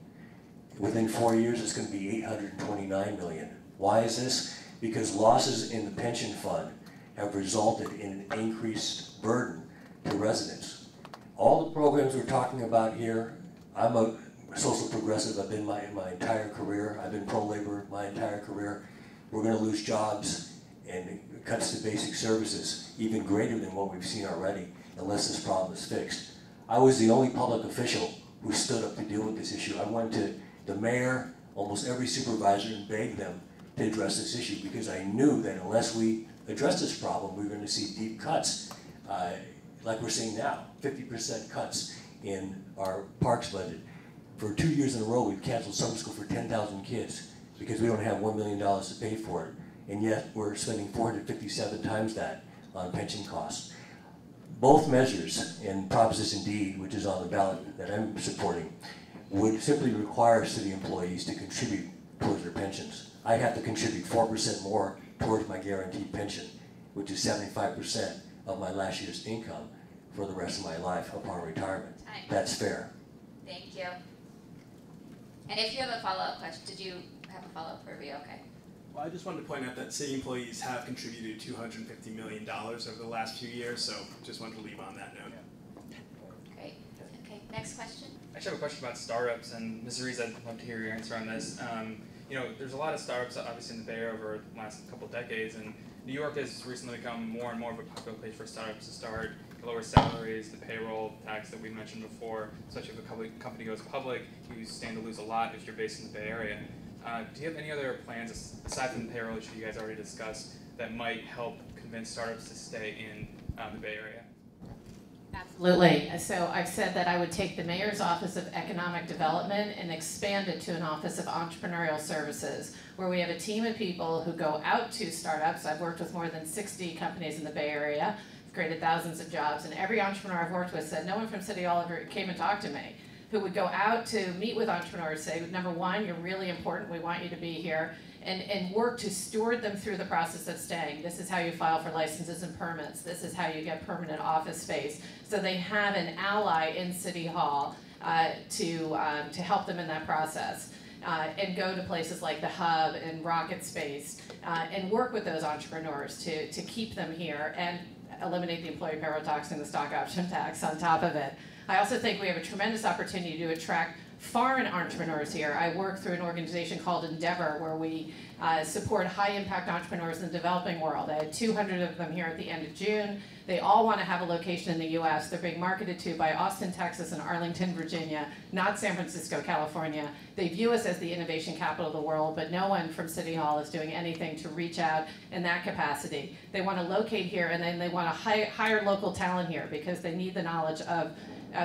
Within 4 years, it's going to be $829 million. Why is this? Because losses in the pension fund have resulted in an increased burden to residents. All the programs we're talking about here, I'm a social progressive. I've been in my entire career. I've been pro-labor my entire career. We're going to lose jobs and cuts to basic services, even greater than what we've seen already, unless this problem is fixed. I was the only public official who stood up to deal with this issue. I went to the mayor, almost every supervisor, and begged them to address this issue because I knew that unless we address this problem, we're going to see deep cuts, like we're seeing now, 50% cuts in our parks budget. For 2 years in a row, we've canceled summer school for 10,000 kids because we don't have $1 million to pay for it. And yet we're spending 457 times that on pension costs. Both measures in Proposition D, which is on the ballot that I'm supporting, would simply require city employees to contribute towards their pensions. I have to contribute 4% more towards my guaranteed pension, which is 75% of my last year's income for the rest of my life upon retirement. That's fair. Thank you. And if you have a follow-up question, did you have a follow-up for Rio? Okay. Well, I just wanted to point out that city employees have contributed $250 million over the last few years, so just wanted to leave on that note. Great. Okay, next question. I actually have a question about startups, and Ms. Rees, I'd love to hear your answer on this. You know, there's a lot of startups, obviously, in the Bay Area over the last couple of decades, and New York has recently become more and more of a popular place for startups to start. Lower salaries, the payroll tax that we mentioned before, especially if a company goes public, you stand to lose a lot if you're based in the Bay Area. Do you have any other plans, aside from the payroll issue you guys already discussed, that might help convince startups to stay in the Bay Area? Absolutely. So I've said that I would take the Mayor's Office of Economic Development and expand it to an Office of Entrepreneurial Services, where we have a team of people who go out to startups. I've worked with more than 60 companies in the Bay Area, I've created thousands of jobs, and every entrepreneur I've worked with said, no one from City Hall ever came and talked to me, who would go out to meet with entrepreneurs, say, number one, you're really important, we want you to be here, and work to steward them through the process of staying. This is how you file for licenses and permits. This is how you get permanent office space. So they have an ally in City Hall to help them in that process. And go to places like the Hub and Rocket Space and work with those entrepreneurs to keep them here and eliminate the employee payroll tax and the stock option tax on top of it. I also think we have a tremendous opportunity to attract foreign entrepreneurs here. I work through an organization called Endeavor where we support high-impact entrepreneurs in the developing world. I had 200 of them here at the end of June. They all want to have a location in the US. They're being marketed to by Austin, Texas and Arlington, Virginia, not San Francisco, California. They view us as the innovation capital of the world, but no one from City Hall is doing anything to reach out in that capacity. They want to locate here and then they want to hire local talent here because they need the knowledge of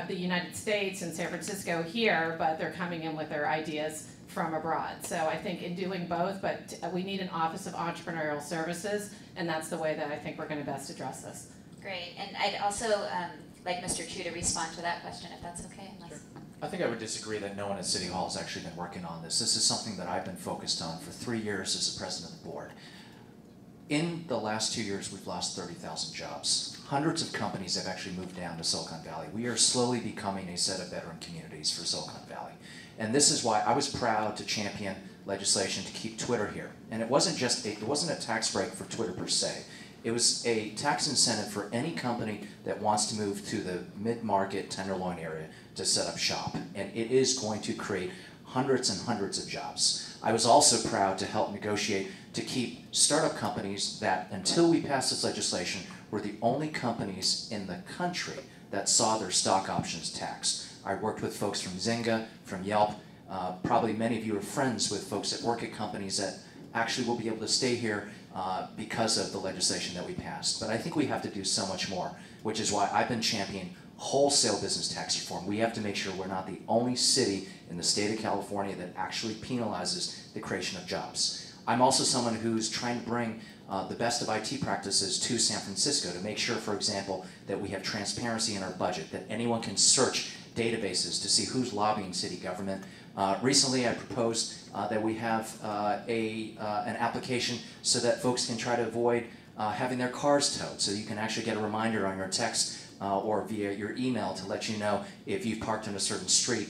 the United States and San Francisco here, but they're coming in with their ideas from abroad. So I think in doing both, but we need an Office of Entrepreneurial Services, and that's the way that I think we're going to best address this. Great, and I'd also like Mr. Chu to respond to that question, if that's okay. Sure. I think I would disagree that no one at City Hall has actually been working on this. This is something that I've been focused on for 3 years as the president of the board. In the last 2 years, we've lost 30,000 jobs. Hundreds of companies have actually moved down to Silicon Valley. We are slowly becoming a set of veteran communities for Silicon Valley. And this is why I was proud to champion legislation to keep Twitter here. And it wasn't a tax break for Twitter per se. It was a tax incentive for any company that wants to move to the mid-market Tenderloin area to set up shop. And it is going to create hundreds and hundreds of jobs. I was also proud to help negotiate to keep startup companies that, until we passed this legislation, were the only companies in the country that saw their stock options taxed. I worked with folks from Zynga, from Yelp. Probably many of you are friends with folks that work at companies that actually will be able to stay here because of the legislation that we passed. But I think we have to do so much more, which is why I've been championing wholesale business tax reform. We have to make sure we're not the only city in the state of California that actually penalizes the creation of jobs. I'm also someone who's trying to bring the best of IT practices to San Francisco to make sure, for example, that we have transparency in our budget, that anyone can search databases to see who's lobbying city government. Recently, I proposed that we have an application so that folks can try to avoid having their cars towed, so you can actually get a reminder on your text or via your email to let you know if you've parked in a certain street,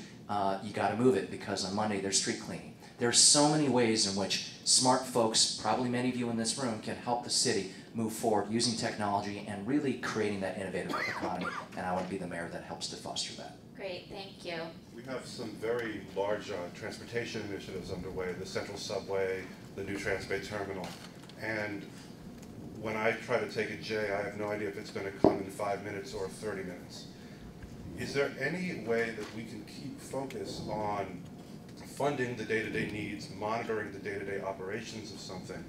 you got to move it because on Monday there's street cleaning. There are so many ways in which smart folks, probably many of you in this room, can help the city move forward using technology and really creating that innovative economy, and I want to be the mayor that helps to foster that. Great, thank you. We have some very large transportation initiatives underway, the Central Subway, the new Transbay Terminal, and when I try to take a J, I have no idea if it's going to come in 5 minutes or 30 minutes. Is there any way that we can keep focus on funding the day-to-day needs, monitoring the day-to-day operations of something,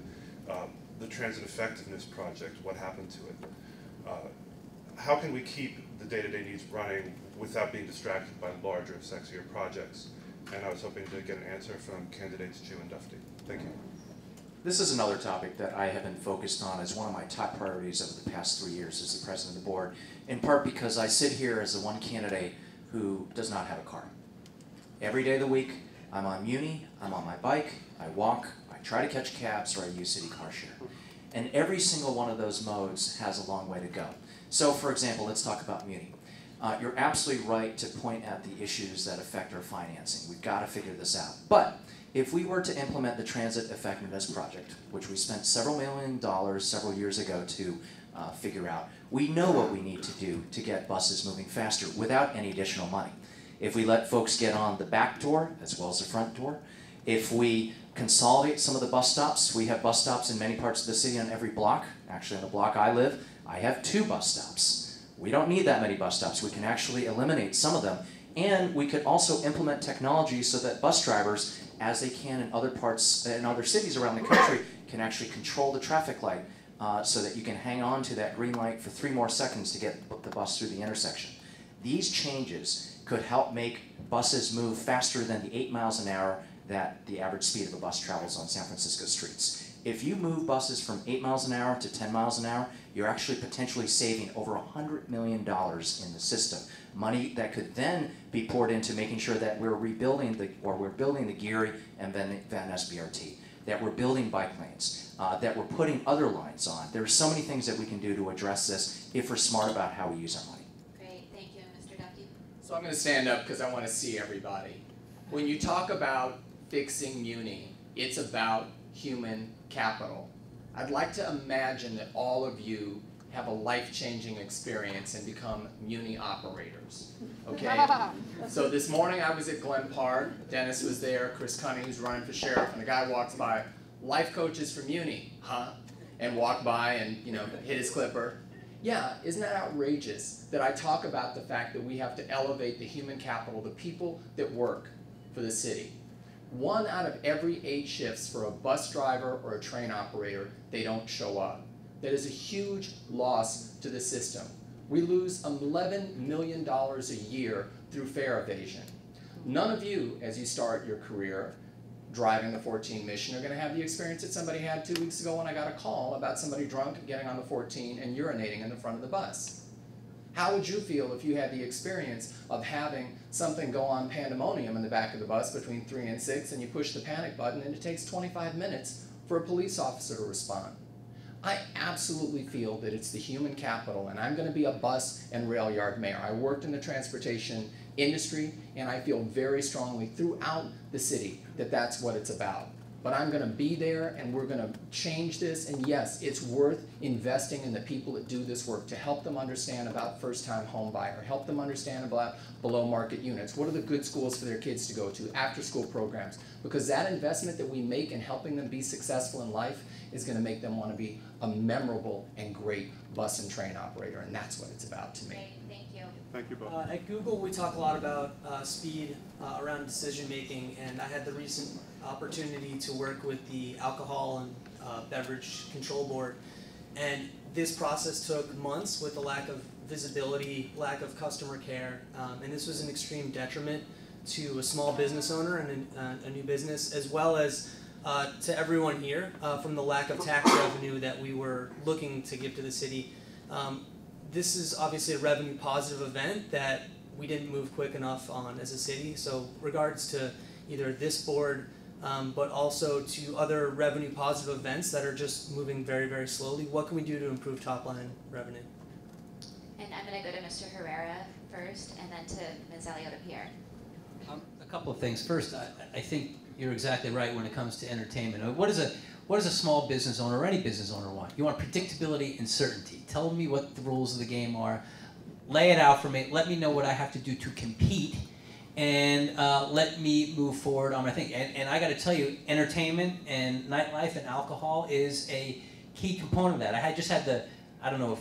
the Transit Effectiveness Project, what happened to it? How can we keep the day-to-day needs running without being distracted by larger, sexier projects? And I was hoping to get an answer from candidates Chu and Dufty. Thank you. This is another topic that I have been focused on as one of my top priorities over the past 3 years as the president of the board, in part because I sit here as the one candidate who does not have a car. Every day of the week, I'm on Muni, I'm on my bike, I walk, I try to catch cabs, or I use city car share. And every single one of those modes has a long way to go. So for example, let's talk about Muni. You're absolutely right to point at the issues that affect our financing. We've got to figure this out. But if we were to implement the Transit Effectiveness Project, which we spent several $1 million several years ago to figure out, we know what we need to do to get buses moving faster without any additional money. If we let folks get on the back door as well as the front door, if we consolidate some of the bus stops, we have bus stops in many parts of the city on every block. Actually, on the block I live, I have 2 bus stops. We don't need that many bus stops. We can actually eliminate some of them. And we could also implement technology so that bus drivers, as they can in other parts, in other cities around the country, can actually control the traffic light so that you can hang on to that green light for 3 more seconds to get the bus through the intersection. These changes could help make buses move faster than the 8 miles an hour that the average speed of a bus travels on San Francisco streets. If you move buses from 8 miles an hour to 10 miles an hour, you're actually potentially saving over $100 million in the system. Money that could then be poured into making sure that we're rebuilding we're building the Geary and Van Ness BRT, that we're building bike lanes, that we're putting other lines on. There are so many things that we can do to address this if we're smart about how we use our money. Great, thank you, Mr. Duffy. So I'm going to stand up because I want to see everybody. When you talk about fixing Muni, it's about human capital. I'd like to imagine that all of you have a life-changing experience and become Muni operators, okay? So this morning I was at Glen Park, Dennis was there, Chris Cunning, who's running for sheriff, and a guy walks by, life coaches from Muni, huh? And walked by and, you know, hit his clipper. Yeah, isn't that outrageous that I talk about the fact that we have to elevate the human capital, the people that work for the city. 1 out of every 8 shifts for a bus driver or a train operator, they don't show up. That is a huge loss to the system. We lose $11 million a year through fare evasion. None of you, as you start your career driving the 14 mission, are going to have the experience that somebody had 2 weeks ago when I got a call about somebody drunk getting on the 14 and urinating in the front of the bus. How would you feel if you had the experience of having something go on pandemonium in the back of the bus between 3 and 6 and you push the panic button and it takes 25 minutes for a police officer to respond? I absolutely feel that it's the human capital, and I'm going to be a bus and rail yard mayor. I worked in the transportation industry, and I feel very strongly throughout the city that that's what it's about. but I'm going to be there and we're going to change this. And yes, it's worth investing in the people that do this work to help them understand about first-time home buyer, help them understand about below-market units. What are the good schools for their kids to go to, after-school programs? Because that investment that we make in helping them be successful in life is going to make them want to be a memorable and great bus and train operator, and that's what it's about to me. Great, thank you. Thank you, Bob. At Google, we talk a lot about speed around decision making, and I had the recent opportunity to work with the Alcohol and Beverage Control Board, and this process took months with a lack of visibility, lack of customer care, and this was an extreme detriment to a small business owner and a new business, as well as to everyone here from the lack of tax revenue that we were looking to give to the city. This is obviously a revenue positive event that we didn't move quick enough on as a city. So regards to either this board, but also to other revenue positive events that are just moving very, very slowly, what can we do to improve top line revenue? And I'm going to go to Mr. Herrera first, and then to Ms. Aliotta-Pierre. A couple of things. First, I think you're exactly right when it comes to entertainment. What does a small business owner or any business owner want? You want predictability and certainty. Tell me what the rules of the game are. Lay it out for me. Let me know what I have to do to compete, and let me move forward on my thing. And I got to tell you, entertainment and nightlife and alcohol is a key component of that. I don't know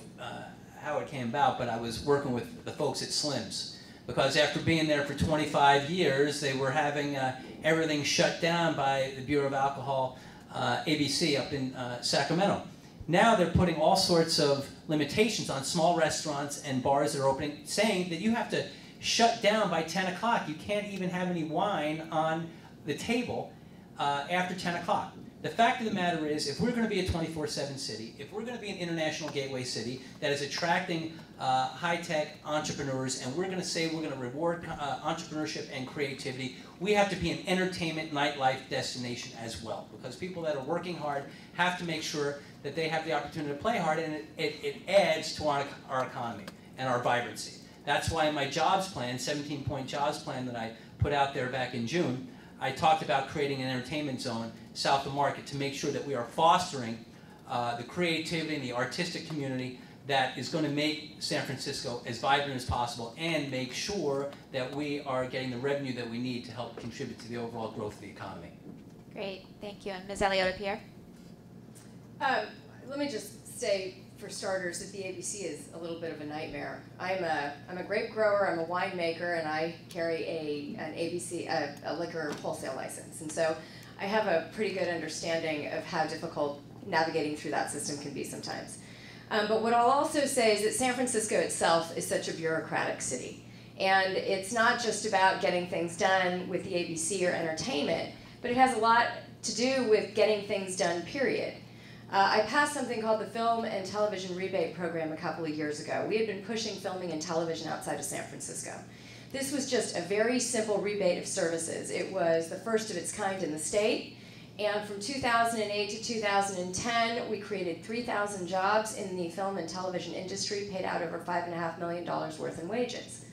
how it came about, but I was working with the folks at Slim's, because after being there for 25 years, they were having everything shut down by the Bureau of Alcohol, ABC up in Sacramento. Now they're putting all sorts of limitations on small restaurants and bars that are opening, saying that you have to shut down by 10 o'clock. You can't even have any wine on the table after 10 o'clock. The fact of the matter is, if we're going to be a 24/7 city, if we're going to be an international gateway city that is attracting high-tech entrepreneurs, and we're going to say we're going to reward entrepreneurship and creativity, we have to be an entertainment nightlife destination as well. Because people that are working hard have to make sure that they have the opportunity to play hard, and it adds to our economy and our vibrancy. That's why in my jobs plan, 17-point jobs plan that I put out there back in June, I talked about creating an entertainment zone south of Market to make sure that we are fostering the creativity and the artistic community that is going to make San Francisco as vibrant as possible, and make sure that we are getting the revenue that we need to help contribute to the overall growth of the economy. Great, thank you. And Ms. Aliotta-Pierre? Let me just say, for starters, that the ABC is a little bit of a nightmare. I'm a grape grower, I'm a winemaker, and I carry a liquor wholesale license. And so I have a pretty good understanding of how difficult navigating through that system can be sometimes. But what I'll also say is that San Francisco itself is such a bureaucratic city. And it's not just about getting things done with the ABC or entertainment, but it has a lot to do with getting things done, period. I passed something called the Film and Television Rebate Program a couple of years ago. We had been pushing filming and television outside of San Francisco. This was just a very simple rebate of services. It was the first of its kind in the state. And from 2008 to 2010, we created 3,000 jobs in the film and television industry, paid out over $5.5 million worth in wages.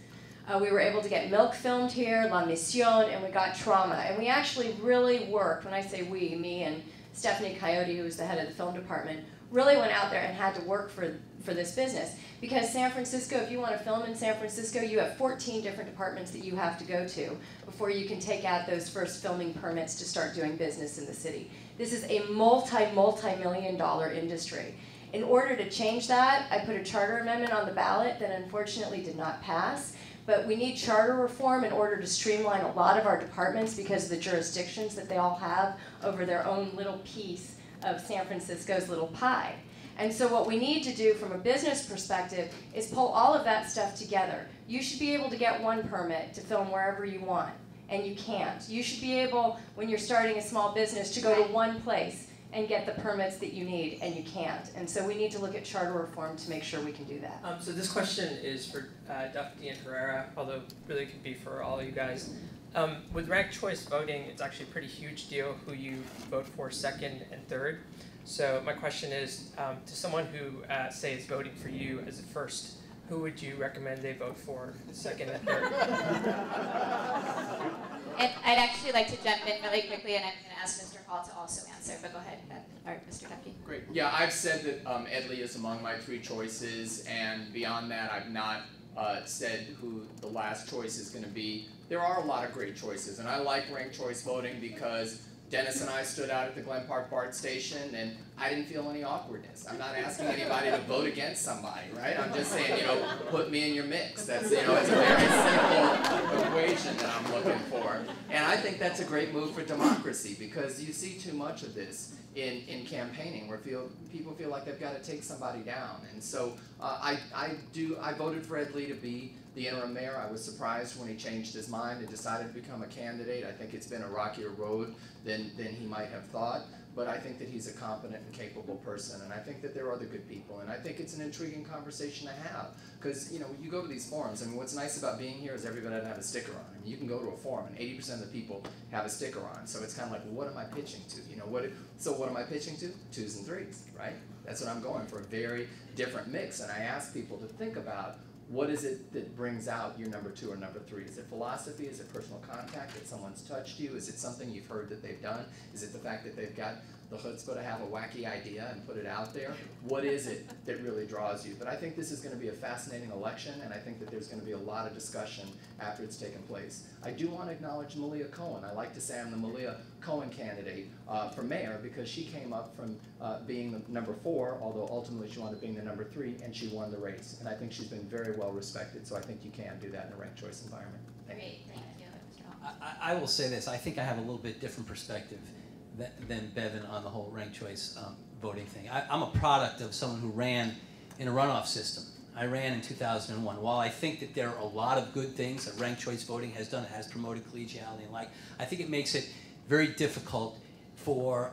We were able to get Milk filmed here, La Mission, and we got Trauma. And we actually really worked, when I say we, me and Stephanie Coyote, who was the head of the film department, really went out there and had to work for this business. Because San Francisco, if you want to film in San Francisco, you have 14 different departments that you have to go to before you can take out those first filming permits to start doing business in the city. This is a multi-million-dollar industry. In order to change that, I put a charter amendment on the ballot that unfortunately did not pass. But we need charter reform in order to streamline a lot of our departments because of the jurisdictions that they all have over their own little piece of San Francisco's little pie. And so what we need to do from a business perspective is pull all of that stuff together. You should be able to get one permit to film wherever you want, and you can't. You should be able, when you're starting a small business, to go to one place and get the permits that you need, and you can't. And so we need to look at charter reform to make sure we can do that. So this question is for Duffy and Herrera, although really could be for all of you guys. With ranked choice voting, it's actually a pretty huge deal who you vote for second and third. So my question is, to someone who, say, is voting for you as a first who would you recommend they vote for, second and third? And I'd actually like to jump in really quickly, and I'm going to ask Mr. Hall to also answer, but go ahead, or Mr. Duffy. Great. Yeah, I've said that Ed Lee is among my 3 choices, and beyond that, I've not said who the last choice is going to be. There are a lot of great choices, and I like ranked choice voting because Dennis and I stood out at the Glen Park BART station, and I didn't feel any awkwardness. I'm not asking anybody to vote against somebody, right? I'm just saying, put me in your mix. That's, it's a very simple equation that I'm looking for. And I think that's a great move for democracy because you see too much of this in campaigning where people feel like they've got to take somebody down. And so I voted for Ed Lee to be the interim mayor. I was surprised when he changed his mind and decided to become a candidate. I think it's been a rockier road than he might have thought. But I think that he's a competent and capable person, and I think that there are other good people, and I think it's an intriguing conversation to have. Because, you go to these forums, and what's nice about being here is everybody doesn't have a sticker on. I mean, you can go to a forum, and 80% of the people have a sticker on, so it's kind of like, well, what am I pitching to? So what am I pitching to? 2s and 3s, right? That's what I'm going for, a very different mix, and I ask people to think about what is it that brings out your number 2 or number 3? Is it philosophy? Is it personal contact? That someone's touched you? Is it something you've heard that they've done? Is it the fact that they've got the chutzpah to have a wacky idea and put it out there? What is it that really draws you? But I think this is going to be a fascinating election, and I think that there's going to be a lot of discussion after it's taken place. I do want to acknowledge Malia Cohen. I like to say I'm the Malia Cohen candidate for mayor because she came up from being the number 4, although ultimately she wound up being the number 3, and she won the race. And I think she's been very well respected, so I think you can do that in a ranked choice environment. Great, thank you. I will say this, I think I have a little bit different perspective than Bevan on the whole ranked choice voting thing. I'm a product of someone who ran in a runoff system. I ran in 2001. While I think that there are a lot of good things that ranked choice voting has done, it has promoted collegiality and like, I think it makes it very difficult for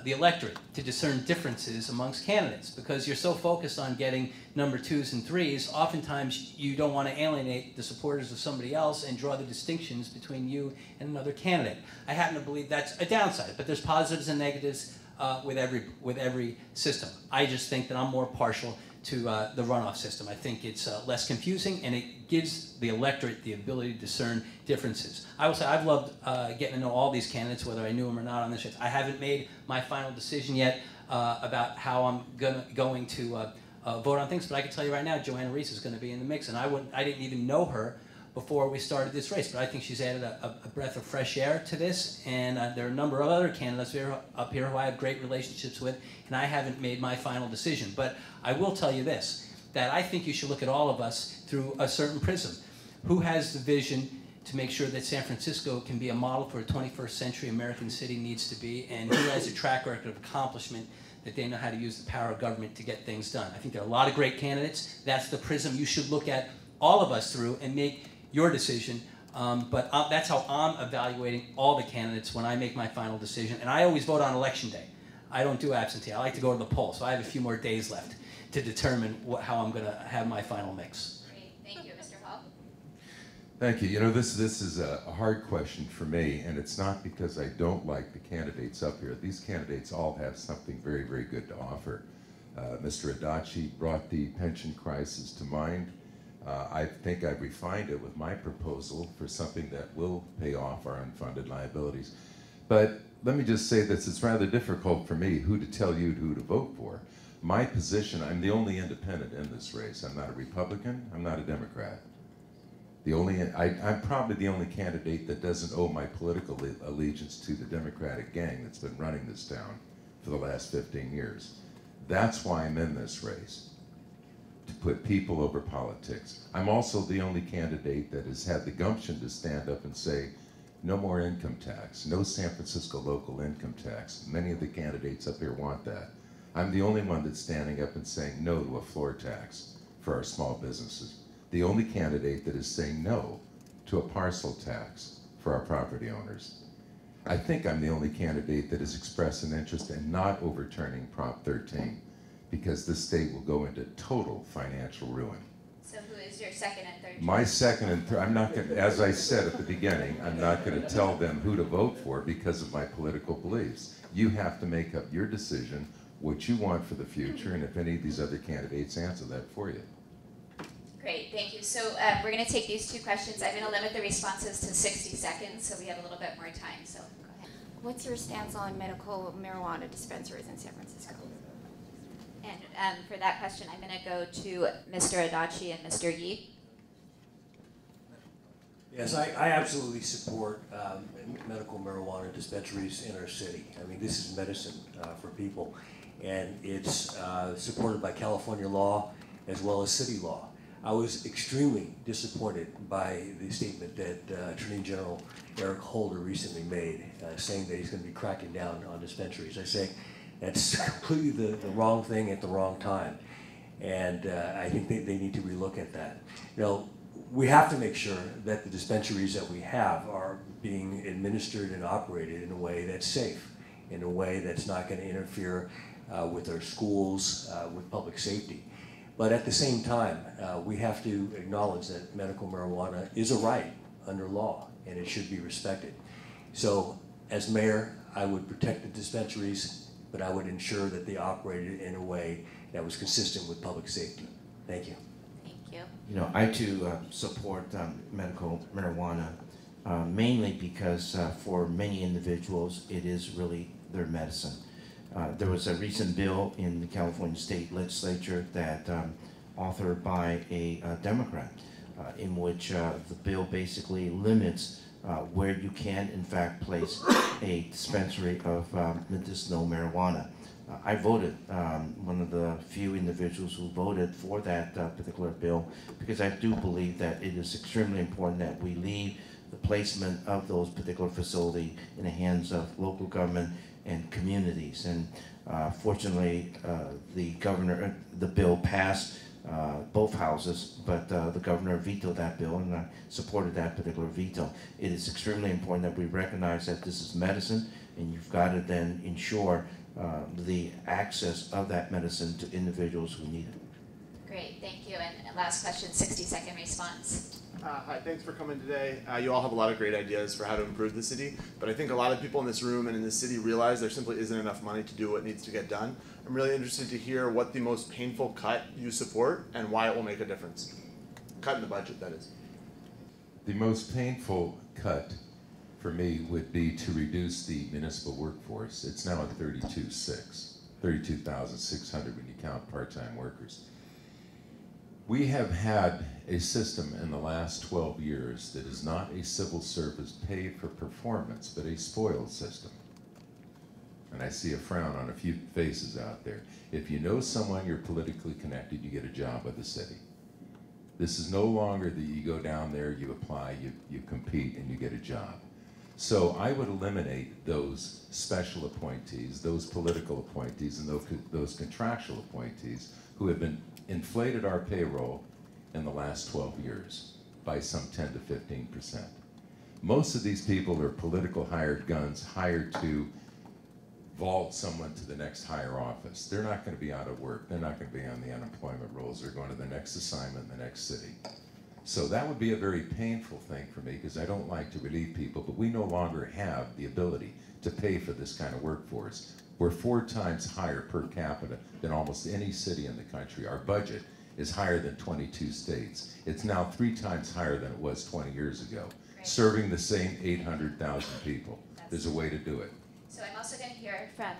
the electorate to discern differences amongst candidates because you're so focused on getting number 2s and 3s, oftentimes you don't want to alienate the supporters of somebody else and draw the distinctions between you and another candidate. I happen to believe that's a downside, but there's positives and negatives with every system. I just think that I'm more partial to the runoff system. I think it's less confusing and it gives the electorate the ability to discern differences. I will say I've loved getting to know all these candidates, whether I knew them or not on this race. I haven't made my final decision yet about how I'm going to vote on things, but I can tell you right now, Joanna Reese is going to be in the mix, and I didn't even know her before we started this race, but I think she's added a breath of fresh air to this, and there are a number of other candidates up here who I have great relationships with, and I haven't made my final decision. But I will tell you this, that I think you should look at all of us through a certain prism. Who has the vision to make sure that San Francisco can be a model for a 21st century American city needs to be, and who has a track record of accomplishment that they know how to use the power of government to get things done. I think there are a lot of great candidates. That's the prism you should look at all of us through and make your decision, but that's how I'm evaluating all the candidates when I make my final decision. And I always vote on election day. I don't do absentee. I like to go to the poll, so I have a few more days left to determine how I'm going to have my final mix. Great, thank you, Mr. Hall. Thank you. This is a hard question for me, and it's not because I don't like the candidates up here. These candidates all have something very, very good to offer. Mr. Adachi brought the pension crisis to mind. I think I've refined it with my proposal for something that will pay off our unfunded liabilities. But let me just say this, it's rather difficult for me who to tell you who to vote for. My position, I'm the only independent in this race. I'm not a Republican, I'm not a Democrat. I'm probably the only candidate that doesn't owe my political allegiance to the Democratic gang that's been running this town for the last 15 years. That's why I'm in this race. To put people over politics. I'm also the only candidate that has had the gumption to stand up and say, no more income tax, no San Francisco local income tax. Many of the candidates up here want that. I'm the only one that's standing up and saying no to a floor tax for our small businesses. The only candidate that is saying no to a parcel tax for our property owners. I think I'm the only candidate that has expressed an interest in not overturning Prop 13. Because this state will go into total financial ruin. So who is your second and third choice? My second and third, I'm not going to, as I said at the beginning, I'm not going to tell them who to vote for because of my political beliefs. You have to make up your decision, what you want for the future, and if any of these other candidates answer that for you. Great, thank you. So we're going to take these two questions. I'm going to limit the responses to 60 seconds so we have a little bit more time. So go ahead. What's your stance on medical marijuana dispensaries in San Francisco? And for that question, I'm going to go to Mr. Adachi and Mr. Yi. Yes, I absolutely support medical marijuana dispensaries in our city. I mean, this is medicine for people, and it's supported by California law as well as city law. I was extremely disappointed by the statement that Attorney General Eric Holder recently made, saying that he's going to be cracking down on dispensaries. I say that's completely the wrong thing at the wrong time, and I think they need to relook at that. You know, we have to make sure that the dispensaries that we have are being administered and operated in a way that's safe, in a way that's not going to interfere with our schools, with public safety. But at the same time, we have to acknowledge that medical marijuana is a right under law, and it should be respected. So, as mayor, I would protect the dispensaries, but I would ensure that they operated in a way that was consistent with public safety. Thank you. You know, I too support medical marijuana, mainly because for many individuals it is really their medicine. There was a recent bill in the California State Legislature that authored by a Democrat, in which the bill basically limits where you can in fact place a dispensary of medicinal marijuana. I voted, one of the few individuals who voted for that particular bill, because I do believe that it is extremely important that we leave the placement of those particular facilities in the hands of local government and communities. And fortunately, the bill passed both houses, but the governor vetoed that bill, and I supported that particular veto. It is extremely important that we recognize that this is medicine, and you've got to then ensure the access of that medicine to individuals who need it. Great, thank you. And last question, 60-second response. Hi, thanks for coming today. You all have a lot of great ideas for how to improve the city, but I think a lot of people in this room and in this city realize there simply isn't enough money to do what needs to get done. I'm really interested to hear what the most painful cut you support and why it will make a difference. Cut in the budget, that is. The most painful cut for me would be to reduce the municipal workforce. It's now at 32,600 when you count part-time workers. We have had a system in the last 12 years that is not a civil service pay for performance, but a spoiled system. And I see a frown on a few faces out there. If you know someone you're politically connected, you get a job with the city. This is no longer that you go down there, you apply, you compete, and you get a job. So I would eliminate those special appointees, those political appointees, and those contractual appointees who have been inflated our payroll in the last 12 years by some 10 to 15%. Most of these people are political hired guns hired to vault someone to the next higher office. They're not going to be out of work. They're not going to be on the unemployment rolls. They're going to the next assignment in the next city. So that would be a very painful thing for me because I don't like to relieve people, but we no longer have the ability to pay for this kind of workforce. We're 4 times higher per capita than almost any city in the country. Our budget is higher than 22 states. It's now 3 times higher than it was 20 years ago, serving the same 800,000 people. There's a way to do it. So I'm also going to hear from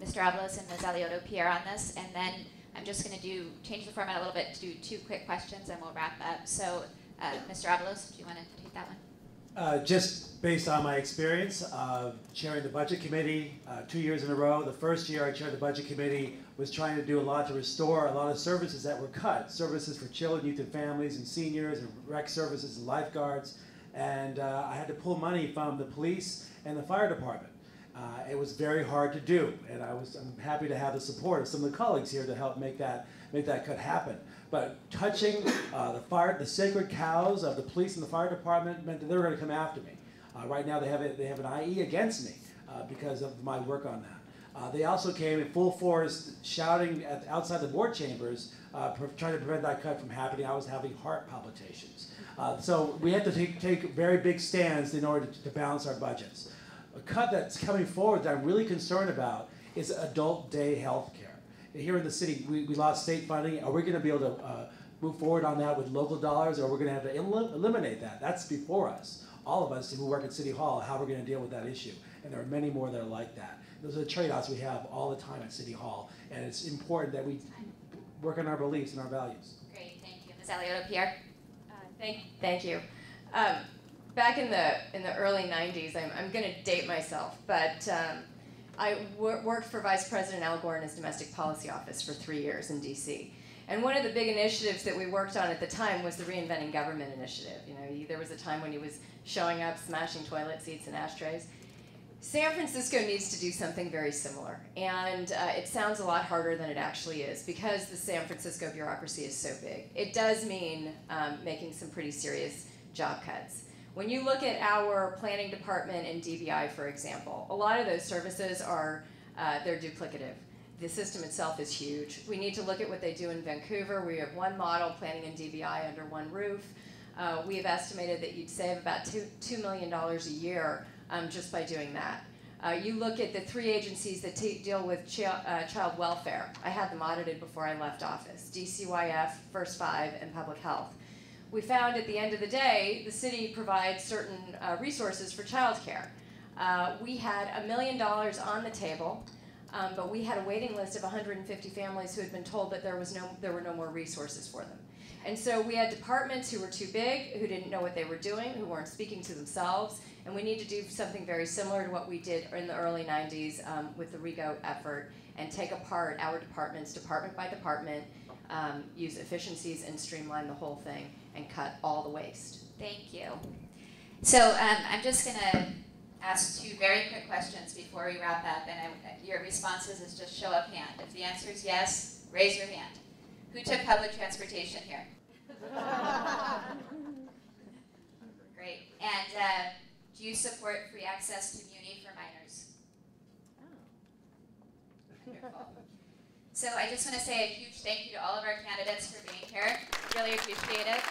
Mr. Avalos and Ms. Alioto-Pierre on this, and then I'm just going to change the format a little bit to do 2 quick questions and we'll wrap up. So Mr. Avalos, do you want to take that one? Just based on my experience chairing the budget committee 2 years in a row, the first year I chaired the budget committee was trying to do a lot to restore a lot of services that were cut. Services for children, youth and families, and seniors, and rec services, and lifeguards. And I had to pull money from the police and the fire department. It was very hard to do, and I'm happy to have the support of some of the colleagues here to help make that cut happen. But touching the sacred cows of the police and the fire department meant that they were going to come after me. Right now they have an IE against me because of my work on that. They also came in full force shouting outside the board chambers, trying to prevent that cut from happening. I was having heart palpitations. So we had to take very big stands in order to balance our budgets. A cut that's coming forward that I'm really concerned about is adult day health care. Here in the city, we lost state funding. Are we going to be able to move forward on that with local dollars, or we're going to have to eliminate that. That's before us. All of us who work at City Hall, how we're going to deal with that issue. And there are many more that are like that. Those are the trade-offs we have all the time at City Hall, and it's important that we work on our beliefs and our values. Great, thank you. Ms. Alioto-Pierre? Thank you. Back in the early 90s, I'm going to date myself, but I worked for Vice President Al Gore in his domestic policy office for 3 years in DC. And one of the big initiatives that we worked on at the time was the Reinventing Government initiative. You know, there was a time when he was showing up, smashing toilet seats and ashtrays. San Francisco needs to do something very similar, and it sounds a lot harder than it actually is because the San Francisco bureaucracy is so big. It does mean making some pretty serious job cuts. When you look at our planning department and DBI, for example, a lot of those services are they're duplicative. The system itself is huge. We need to look at what they do in Vancouver. We have one model, planning and DBI, under one roof. We have estimated that you'd save about $2 million a year just by doing that. You look at the 3 agencies that deal with child welfare. I had them audited before I left office: DCYF, First 5, and Public Health. We found at the end of the day, the city provides certain resources for childcare. We had $1 million on the table, but we had a waiting list of 150 families who had been told that there were no more resources for them. And so we had departments who were too big, who didn't know what they were doing, who weren't speaking to themselves, and we need to do something very similar to what we did in the early 90s with the REGO effort, and take apart our departments, department by department, use efficiencies and streamline the whole thing, and cut all the waste. Thank you. So I'm just going to ask 2 very quick questions before we wrap up, and your responses is just show of hand. If the answer is yes, raise your hand. Who took public transportation here? Great. And do you support free access to Muni for minors? Wonderful. So I just want to say a huge thank you to all of our candidates for being here. Really appreciate it.